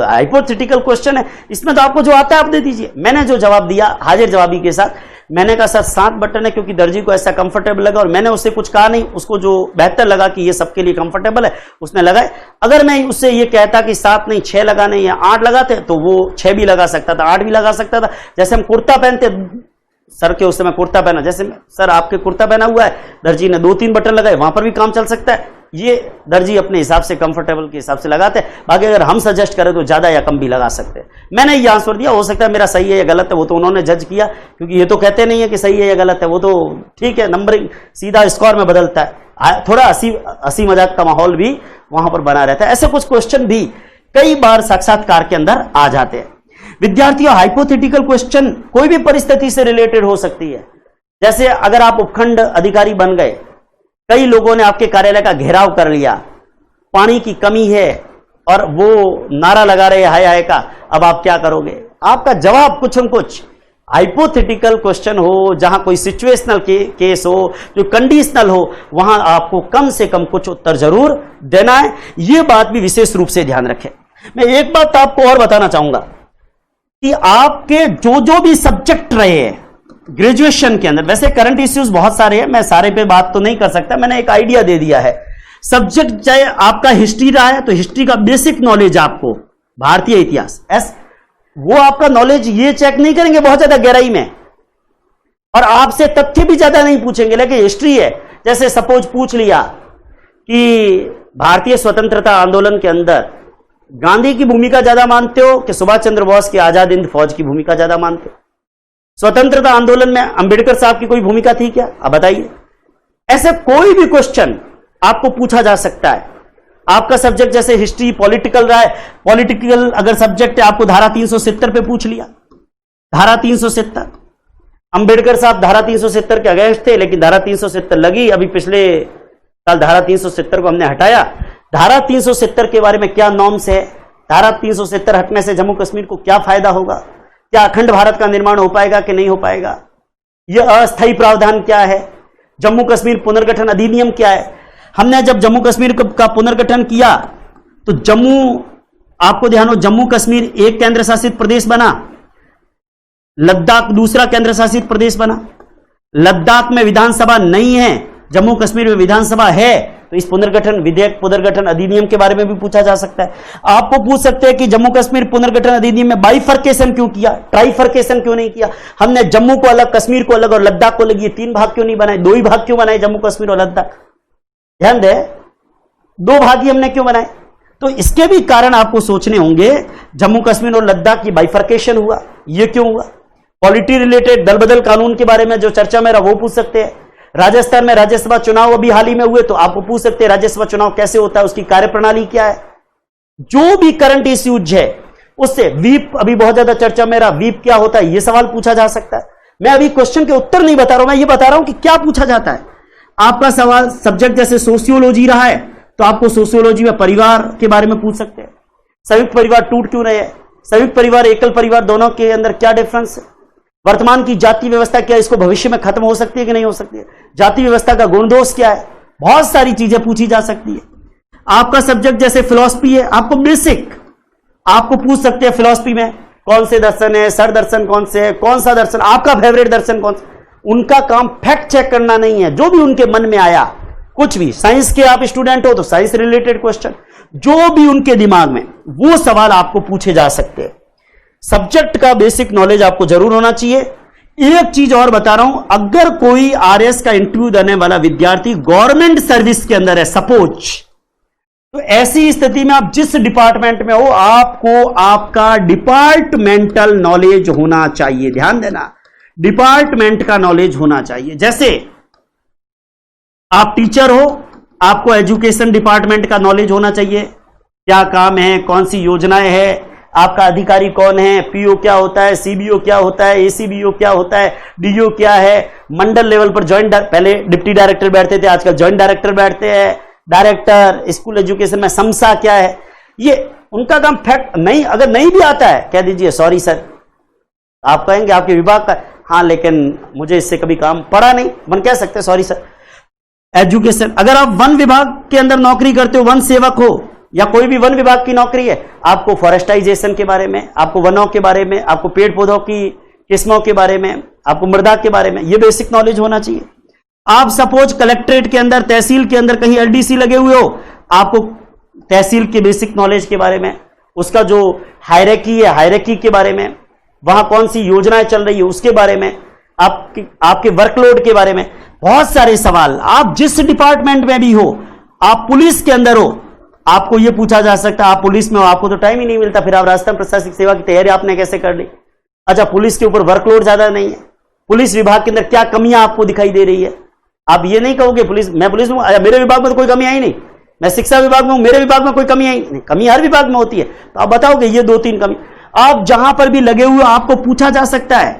हाइपोथेटिकल क्वेश्चन है, इसमें तो आपको जो आता है आप दे दीजिए। मैंने जो जवाब दिया हाजिर जवाबी के साथ, मैंने कहा सर 7 बटन है क्योंकि दर्जी को ऐसा कंफर्टेबल लगा और मैंने उससे कुछ कहा नहीं, उसको जो बेहतर लगा कि ये सबके लिए कंफर्टेबल है उसने लगाए। अगर मैं उससे ये कहता कि 7 नहीं 6 लगाने या 8 लगाते तो वो 6 भी लगा सकता था, 8 भी लगा सकता था। जैसे हम कुर्ता पहनते, सर के उस समय कुर्ता पहना, जैसे सर आपके कुर्ता पहना हुआ है, दर्जी ने 2-3 बटन लगाए, वहां पर भी काम चल सकता है। ये दर्जी अपने हिसाब से, कंफर्टेबल के हिसाब से लगाते हैं। बाकी अगर हम सजेस्ट करें तो ज्यादा या कम भी लगा सकते हैं। मैंने ये आंसर दिया, हो सकता है मेरा सही है या गलत है वो तो उन्होंने जज किया, क्योंकि ये तो कहते नहीं है कि सही है या गलत है, वो तो ठीक है, नंबरिंग सीधा स्कोर में बदलता है, थोड़ा हंसी मजाक का माहौल भी वहां पर बना रहता है। ऐसे कुछ क्वेश्चन भी कई बार साक्षात्कार के अंदर आ जाते हैं। विद्यार्थियों, हाइपोथेटिकल क्वेश्चन कोई भी परिस्थिति से रिलेटेड हो सकती है। जैसे अगर आप उपखंड अधिकारी बन गए कई लोगों ने आपके कार्यालय का घेराव कर लिया, पानी की कमी है और वो नारा लगा रहे हाय हाय का, अब आप क्या करोगे? आपका जवाब कुछ न कुछ हाइपोथेटिकल क्वेश्चन हो, जहां कोई सिचुएशनल केस हो, जो कंडीशनल हो, वहां आपको कम से कम कुछ उत्तर जरूर देना है। यह बात भी विशेष रूप से ध्यान रखें। मैं एक बात आपको और बताना चाहूंगा कि आपके जो भी सब्जेक्ट रहे हैं ग्रेजुएशन के अंदर, वैसे करंट इश्यूज बहुत सारे हैं, मैं सारे पे बात तो नहीं कर सकता, मैंने एक आइडिया दे दिया है। सब्जेक्ट चाहे आपका हिस्ट्री रहा है तो हिस्ट्री का बेसिक नॉलेज आपको, भारतीय इतिहास वो आपका नॉलेज ये चेक नहीं करेंगे बहुत ज्यादा गहराई में, और आपसे तथ्य भी ज्यादा नहीं पूछेंगे, लेकिन हिस्ट्री है। जैसे सपोज पूछ लिया कि भारतीय स्वतंत्रता आंदोलन के अंदर गांधी की भूमिका ज्यादा मानते हो कि सुभाष चंद्र बोस की आजाद हिंद फौज की भूमिका ज्यादा मानते हो? स्वतंत्रता आंदोलन में अंबेडकर साहब की कोई भूमिका थी क्या? अब बताइए। ऐसे कोई भी क्वेश्चन आपको पूछा जा सकता है। आपका सब्जेक्ट जैसे हिस्ट्री पॉलिटिकल रहा है, पॉलिटिकल अगर सब्जेक्ट है आपको धारा 370 पे पूछ लिया, धारा 370, अंबेडकर साहब धारा 370 के अगेंस्ट थे, लेकिन धारा 370 लगी, अभी पिछले साल धारा 370 को हमने हटाया। धारा 370 के बारे में क्या नॉर्म्स है, धारा 370 हटने से जम्मू कश्मीर को क्या फायदा होगा, क्या अखंड भारत का निर्माण हो पाएगा कि नहीं हो पाएगा, यह अस्थायी प्रावधान क्या है, जम्मू कश्मीर पुनर्गठन अधिनियम क्या है। हमने जब जम्मू कश्मीर का पुनर्गठन किया तो आपको ध्यान हो, जम्मू कश्मीर एक केंद्र शासित प्रदेश बना, लद्दाख दूसरा केंद्र शासित प्रदेश बना। लद्दाख में विधानसभा नहीं है, जम्मू कश्मीर में विधानसभा है, तो इस पुनर्गठन विधेयक पुनर्गठन अधिनियम के बारे में भी पूछा जा सकता है। आपको पूछ सकते हैं कि जम्मू कश्मीर पुनर्गठन अधिनियम में बाइफर्केशन क्यों किया, ट्राइफर्केशन क्यों नहीं किया, हमने जम्मू को अलग, कश्मीर को अलग और लद्दाख को अलग, ये 3 भाग क्यों नहीं बनाए, 2 ही भाग क्यों बनाए, जम्मू कश्मीर और लद्दाख? ध्यान दे, 2 भाग ही हमने क्यों बनाए? तो इसके भी कारण आपको सोचने होंगे। जम्मू कश्मीर और लद्दाख की बाइफर्केशन हुआ, ये क्यों हुआ? पॉलिटी रिलेटेड दल बदल कानून के बारे में जो चर्चा में रहा वो पूछ सकते हैं। राजस्थान में राज्यसभा चुनाव अभी हाल ही में हुए, तो आपको पूछ सकते हैं राज्यसभा चुनाव कैसे होता है, उसकी कार्यप्रणाली क्या है। जो भी करंट इश्यूज है उससे, वीप अभी बहुत ज्यादा चर्चा में रहा, वीप क्या होता है, यह सवाल पूछा जा सकता है। मैं अभी क्वेश्चन के उत्तर नहीं बता रहा हूं, मैं ये बता रहा हूं कि क्या पूछा जाता है। आपका सवाल सब्जेक्ट जैसे सोशियोलॉजी रहा है तो आपको सोशियोलॉजी में परिवार के बारे में पूछ सकते हैं। संयुक्त परिवार टूट क्यों रहे हैं, संयुक्त परिवार एकल परिवार दोनों के अंदर क्या डिफरेंस है, वर्तमान की जाति व्यवस्था क्या, इसको भविष्य में खत्म हो सकती है कि नहीं हो सकती है, जाति व्यवस्था का गुण दोष क्या है, बहुत सारी चीजें पूछी जा सकती है। आपका सब्जेक्ट जैसे फिलॉसफी है, आपको बेसिक आपको पूछ सकते हैं फिलॉसफी में कौन से दर्शन है, सर दर्शन कौन से है, कौन सा दर्शन आपका फेवरेट दर्शन कौन सा। उनका काम फैक्ट चेक करना नहीं है, जो भी उनके मन में आया, कुछ भी, साइंस के आप स्टूडेंट हो तो साइंस रिलेटेड क्वेश्चन, जो भी उनके दिमाग में, वो सवाल आपको पूछे जा सकते हैं। सब्जेक्ट का बेसिक नॉलेज आपको जरूर होना चाहिए। एक चीज और बता रहा हूं, अगर कोई आरएस का इंटरव्यू देने वाला विद्यार्थी गवर्नमेंट सर्विस के अंदर है सपोज, तो ऐसी स्थिति में आप जिस डिपार्टमेंट में हो, आपको आपका डिपार्टमेंटल नॉलेज होना चाहिए। ध्यान देना, डिपार्टमेंट का नॉलेज होना चाहिए। जैसे आप टीचर हो, आपको एजुकेशन डिपार्टमेंट का नॉलेज होना चाहिए, क्या काम है, कौन सी योजनाएं हैं, आपका अधिकारी कौन है, पीओ क्या होता है, सीबीओ क्या होता है, एसीबीओ क्या होता है, डीओ क्या है, मंडल लेवल पर ज्वाइंट, पहले डिप्टी डायरेक्टर बैठते थे, आजकल ज्वाइंट डायरेक्टर बैठते हैं, डायरेक्टर, स्कूल एजुकेशन में समसा क्या है, ये उनका काम फैक्ट नहीं, अगर नहीं भी आता है कह दीजिए सॉरी सर, आप कहेंगे आपके विभाग का, हाँ लेकिन मुझे इससे कभी काम पड़ा नहीं, मन कह सकते सॉरी सर। एजुकेशन, अगर आप वन विभाग के अंदर नौकरी करते हो, वन सेवक हो या कोई भी वन विभाग की नौकरी है, आपको फॉरेस्टाइजेशन के बारे में, आपको वनों के बारे में, आपको पेड़ पौधों की किस्मों के बारे में, आपको मृदा के बारे में, ये बेसिक नॉलेज होना चाहिए। आप सपोज कलेक्ट्रेट के अंदर, तहसील के अंदर कहीं एलडीसी लगे हुए हो, आपको तहसील के बेसिक नॉलेज के बारे में, उसका जो हायरार्की है, हायरार्की के बारे में, वहां कौन सी योजनाएं चल रही है उसके बारे में, आपके वर्कलोड के बारे में, बहुत सारे सवाल। आप जिस डिपार्टमेंट में भी हो, आप पुलिस के अंदर हो, आपको यह पूछा जा सकता है, आप पुलिस में हो, आपको तो टाइम ही नहीं मिलता, फिर आप राजस्थान प्रशासनिक सेवा की तैयारी आपने कैसे कर ली? अच्छा, पुलिस के ऊपर वर्कलोड ज्यादा नहीं है, पुलिस विभाग के अंदर क्या कमियां आपको दिखाई दे रही है? आप ये नहीं कहोगे मैं पुलिस में, मेरे विभाग में तो कोई कमी आई नहीं, मैं शिक्षा विभाग में हूं, मेरे विभाग में कोई कमी आई नहीं, कमी हर विभाग में होती है, तो आप बताओगे ये 2-3 कमी। आप जहां पर भी लगे हुए, आपको पूछा जा सकता है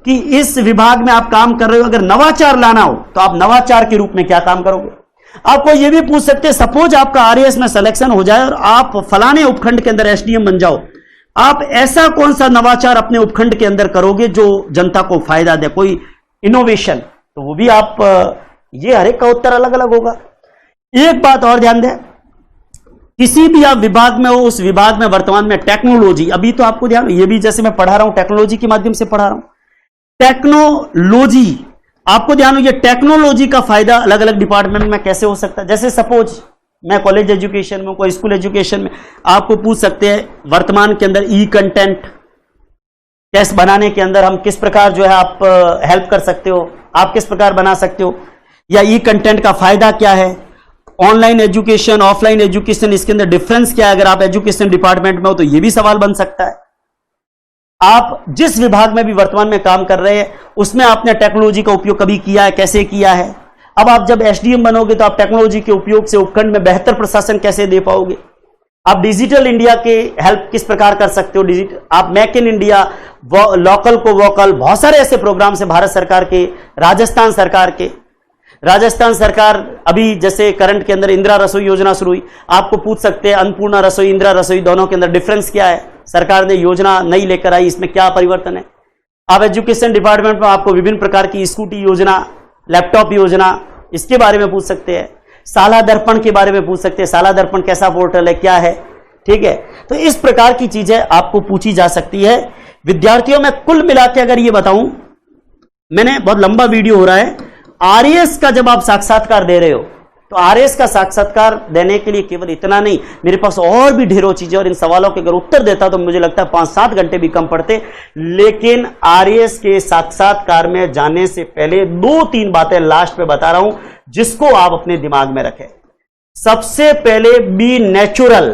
कि इस विभाग में आप काम कर रहे हो, अगर नवाचार लाना हो तो आप नवाचार के रूप में क्या काम करोगे? आपको ये भी पूछ सकते हैं, सपोज आपका आरएएस में सिलेक्शन हो जाए और आप फलाने उपखंड के अंदर एसडीएम बन जाओ, आप ऐसा कौन सा नवाचार अपने उपखंड के अंदर करोगे जो जनता को फायदा दे, कोई इनोवेशन, तो वो भी आप, ये हर एक का उत्तर अलग अलग होगा। एक बात और ध्यान दें, किसी भी आप विभाग में हो, उस विभाग में वर्तमान में टेक्नोलॉजी, अभी तो आपको ध्यान, ये भी जैसे मैं पढ़ा रहा हूं टेक्नोलॉजी के माध्यम से पढ़ा रहा हूं, टेक्नोलॉजी, आपको ध्यान हो, ये टेक्नोलॉजी का फायदा अलग अलग डिपार्टमेंट में कैसे हो सकता है। जैसे सपोज मैं कॉलेज एजुकेशन में, कोई स्कूल एजुकेशन में, आपको पूछ सकते हैं वर्तमान के अंदर ई कंटेंट टेस्ट बनाने के अंदर हम किस प्रकार जो है आप हेल्प कर सकते हो, आप किस प्रकार बना सकते हो, या ई कंटेंट का फायदा क्या है, ऑनलाइन एजुकेशन ऑफलाइन एजुकेशन, इसके अंदर डिफरेंस क्या है। अगर आप एजुकेशन डिपार्टमेंट में हो तो यह भी सवाल बन सकता है। आप जिस विभाग में भी वर्तमान में काम कर रहे हैं उसमें आपने टेक्नोलॉजी का उपयोग कभी किया है, कैसे किया है। अब आप जब एसडीएम बनोगे तो आप टेक्नोलॉजी के उपयोग से उपखंड में बेहतर प्रशासन कैसे दे पाओगे। आप डिजिटल इंडिया के हेल्प किस प्रकार कर सकते हो, डिजिटल, आप मेक इन इंडिया, लोकल को वोकल, बहुत सारे ऐसे प्रोग्राम्स है भारत सरकार के, राजस्थान सरकार के। राजस्थान सरकार अभी जैसे करंट के अंदर इंदिरा रसोई योजना शुरू हुई, आपको पूछ सकते हैं अन्नपूर्णा रसोई, इंदिरा रसोई, दोनों के अंदर डिफरेंस क्या है, सरकार ने योजना नई लेकर आई, इसमें क्या परिवर्तन है। आप एजुकेशन डिपार्टमेंट में आपको विभिन्न प्रकार की स्कूटी योजना, लैपटॉप योजना, इसके बारे में पूछ सकते हैं। साला दर्पण के बारे में पूछ सकते हैं, साला दर्पण कैसा पोर्टल है, क्या है, ठीक है। तो इस प्रकार की चीजें आपको पूछी जा सकती है। विद्यार्थियों में कुल मिला के अगर ये बताऊं, मैंने बहुत लंबा वीडियो हो रहा है, आरएएस का जब आप साक्षात्कार दे रहे हो तो आरएएस का साक्षात्कार देने के लिए केवल इतना नहीं, मेरे पास और भी ढेरों चीजें, और इन सवालों के अगर उत्तर देता तो मुझे लगता है 5-7 घंटे भी कम पड़ते। लेकिन आरएएस के साक्षात्कार में जाने से पहले 2-3 बातें लास्ट में बता रहा हूं जिसको आप अपने दिमाग में रखें। सबसे पहले बी नेचुरल,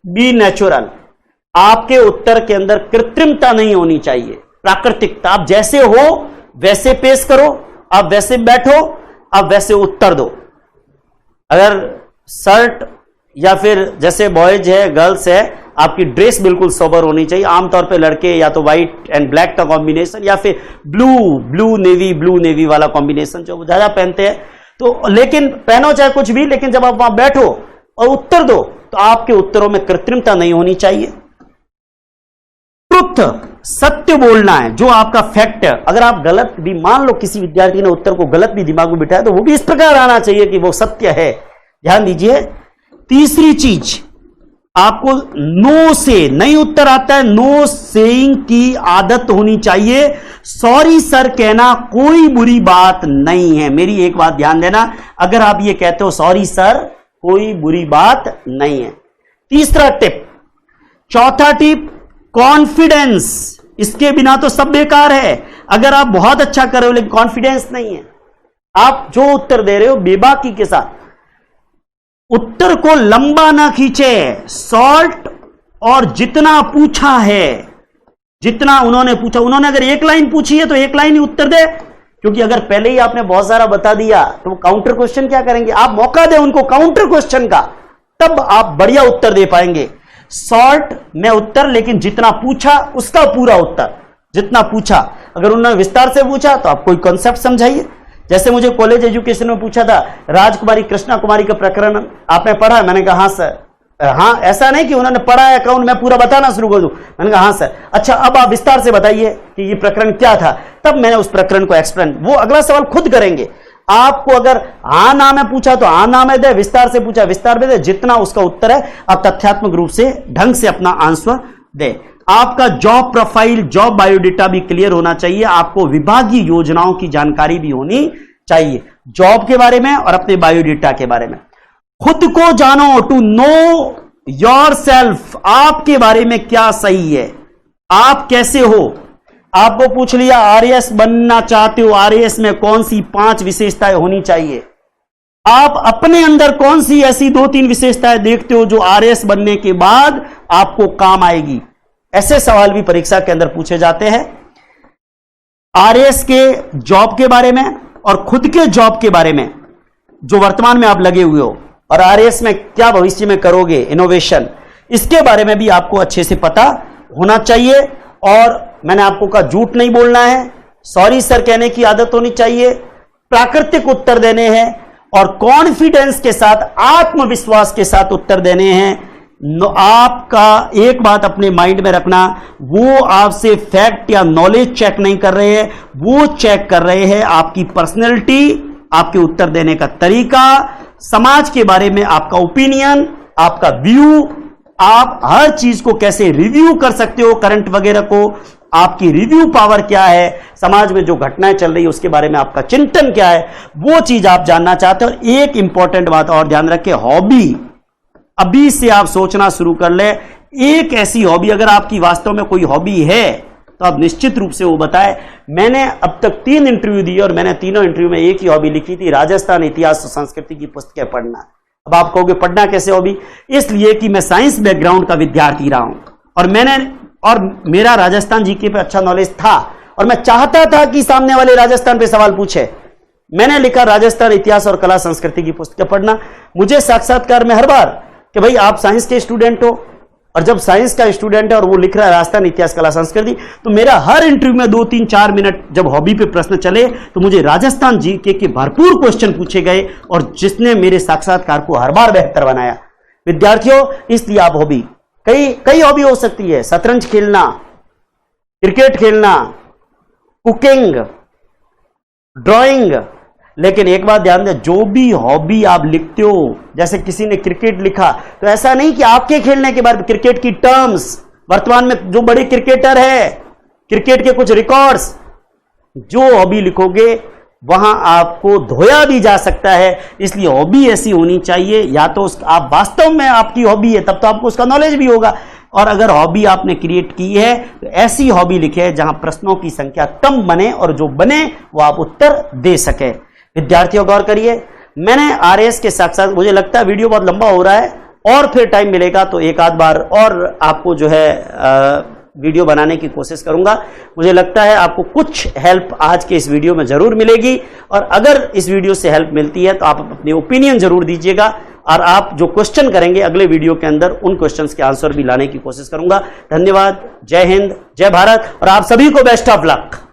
बी नेचुरल। आपके उत्तर के अंदर कृत्रिमता नहीं होनी चाहिए, प्राकृतिकता। आप जैसे हो वैसे पेश करो, आप वैसे बैठो, आप वैसे उत्तर दो। अगर शर्ट या फिर जैसे बॉयज है, गर्ल्स है, आपकी ड्रेस बिल्कुल सोबर होनी चाहिए। आमतौर पे लड़के या तो व्हाइट एंड ब्लैक का कॉम्बिनेशन या फिर ब्लू नेवी वाला कॉम्बिनेशन जो ज्यादा पहनते हैं, तो लेकिन पहनो चाहे कुछ भी, लेकिन जब आप वहां बैठो और उत्तर दो तो आपके उत्तरों में कृत्रिमता नहीं होनी चाहिए। ट्रुथ, सत्य बोलना है, जो आपका फैक्ट है। अगर आप गलत भी, मान लो किसी विद्यार्थी ने उत्तर को गलत भी दिमाग में बिठाया, तो वो भी इस प्रकार आना चाहिए कि वो सत्य है। ध्यान दीजिए। तीसरी चीज, आपको नो से नहीं उत्तर आता है, नो सेइंग की आदत होनी चाहिए। सॉरी सर कहना कोई बुरी बात नहीं है। मेरी एक बात ध्यान देना, अगर आप ये कहते हो सॉरी सर, कोई बुरी बात नहीं है। तीसरा टिप। चौथा टिप, कॉन्फिडेंस। इसके बिना तो सब बेकार है। अगर आप बहुत अच्छा कर रहे हो लेकिन कॉन्फिडेंस नहीं है, आप जो उत्तर दे रहे हो बेबाकी के साथ, उत्तर को लंबा ना खींचे, शॉर्ट, और जितना पूछा है, जितना उन्होंने पूछा, उन्होंने अगर एक लाइन पूछी है तो एक लाइन ही उत्तर दे, क्योंकि अगर पहले ही आपने बहुत सारा बता दिया तो वो काउंटर क्वेश्चन क्या करेंगे। आप मौका दें उनको काउंटर क्वेश्चन का, तब आप बढ़िया उत्तर दे पाएंगे। शॉर्ट में उत्तर, लेकिन जितना पूछा उसका पूरा उत्तर, जितना पूछा। अगर उन्होंने विस्तार से पूछा तो आप कोई कॉन्सेप्ट समझाइए। जैसे मुझे कॉलेज एजुकेशन में पूछा था, राजकुमारी कृष्णा कुमारी का प्रकरण आपने पढ़ा? मैंने कहा हाँ सर। हाँ, ऐसा नहीं कि उन्होंने पढ़ा है अकाउंट, मैं पूरा बताना शुरू कर दूं। मैंने कहा हाँ सर। अच्छा, अब आप विस्तार से बताइए कि ये प्रकरण क्या था। तब मैंने उस प्रकरण को एक्सप्लेन, वो अगला सवाल खुद करेंगे। आपको अगर हाँ ना में पूछा तो हाँ ना में दे, विस्तार से पूछा विस्तार में दे, जितना उसका उत्तर है आप तथ्यात्मक रूप से ढंग से अपना आंसर दे। आपका जॉब प्रोफाइल, जॉब बायोडेटा भी क्लियर होना चाहिए। आपको विभागीय योजनाओं की जानकारी भी होनी चाहिए, जॉब के बारे में और अपने बायोडेटा के बारे में। खुद को जानो, टू नो योर सेल्फ। आपके बारे में क्या सही है, आप कैसे हो। आपको पूछ लिया आरएएस बनना चाहते हो, आरएएस में कौन सी 5 विशेषताएं होनी चाहिए। आप अपने अंदर कौन सी ऐसी 2-3 विशेषताएं देखते हो जो आरएएस बनने के बाद आपको काम आएगी। ऐसे सवाल भी परीक्षा के अंदर पूछे जाते हैं। आरएएस के जॉब के बारे में और खुद के जॉब के बारे में, जो वर्तमान में आप लगे हुए हो, और आरएएस में क्या भविष्य में करोगे, इनोवेशन, इसके बारे में भी आपको अच्छे से पता होना चाहिए। और मैंने आपको कहा झूठ नहीं बोलना है, सॉरी सर कहने की आदत होनी चाहिए, प्राकृतिक उत्तर देने हैं, और कॉन्फिडेंस के साथ, आत्मविश्वास के साथ उत्तर देने हैं। आपका एक बात अपने माइंड में रखना, वो आपसे फैक्ट या नॉलेज चेक नहीं कर रहे हैं, वो चेक कर रहे हैं आपकी पर्सनैलिटी, आपके उत्तर देने का तरीका, समाज के बारे में आपका ओपिनियन, आपका व्यू, आप हर चीज को कैसे रिव्यू कर सकते हो, करंट वगैरह को, आपकी रिव्यू पावर क्या है, समाज में जो घटनाएं चल रही है उसके बारे में आपका चिंतन क्या है, वो चीज आप जानना चाहते हो। एक इंपॉर्टेंट बात और ध्यान रखें, हॉबी, अभी से आप सोचना शुरू कर ले, एक ऐसी हॉबी, अगर आपकी वास्तव में कोई हॉबी है तो आप निश्चित रूप से वो बताएं। मैंने अब तक 3 इंटरव्यू दिए और मैंने तीनों इंटरव्यू में एक ही हॉबी लिखी थी, राजस्थान इतिहास और संस्कृति की पुस्तकें पढ़ना। अब आप कहोगे पढ़ना कैसे हॉबी? इसलिए कि मैं साइंस बैकग्राउंड का विद्यार्थी रहा हूं और मेरा राजस्थान जीके पे अच्छा नॉलेज था और मैं चाहता था कि सामने वाले राजस्थान पे सवाल पूछे। मैंने लिखा राजस्थान इतिहास और कला संस्कृति की पुस्तकें पढ़ना। मुझे साक्षात्कार में हर बार कि भाई आप साइंस के स्टूडेंट हो, और जब साइंस का स्टूडेंट है और वो लिख रहा है राजस्थान इतिहास कला संस्कृति, तो मेरा हर इंटरव्यू में 2, 3, 4 मिनट जब हॉबी पे प्रश्न चले तो मुझे राजस्थान जीके के भरपूर क्वेश्चन पूछे गए और जिसने मेरे साक्षात्कार को हर बार बेहतर बनाया। विद्यार्थियों, इसलिए आप हॉबी, कई हॉबी हो सकती है, शतरंज खेलना, क्रिकेट खेलना, कुकिंग, ड्राइंग, लेकिन एक बात ध्यान दें, जो भी हॉबी आप लिखते हो, जैसे किसी ने क्रिकेट लिखा, तो ऐसा नहीं कि आपके खेलने के बाद क्रिकेट की टर्म्स, वर्तमान में जो बड़े क्रिकेटर है, क्रिकेट के कुछ रिकॉर्ड्स, जो हॉबी लिखोगे वहां आपको धोया भी जा सकता है। इसलिए हॉबी ऐसी होनी चाहिए, या तो आप वास्तव में आपकी हॉबी है तब तो आपको उसका नॉलेज भी होगा, और अगर हॉबी आपने क्रिएट की है तो ऐसी हॉबी लिखे जहां प्रश्नों की संख्या कम बने और जो बने वो आप उत्तर दे सके। विद्यार्थियों गौर करिए, मैंने आरएएस के साथ साथ, मुझे लगता है वीडियो बहुत लंबा हो रहा है और फिर टाइम मिलेगा तो एक आध बार और आपको जो है वीडियो बनाने की कोशिश करूंगा। मुझे लगता है आपको कुछ हेल्प आज के इस वीडियो में जरूर मिलेगी, और अगर इस वीडियो से हेल्प मिलती है तो आप अपने ओपिनियन जरूर दीजिएगा, और आप जो क्वेश्चन करेंगे अगले वीडियो के अंदर उन क्वेश्चंस के आंसर भी लाने की कोशिश करूंगा। धन्यवाद, जय हिंद, जय भारत, और आप सभी को बेस्ट ऑफ लक।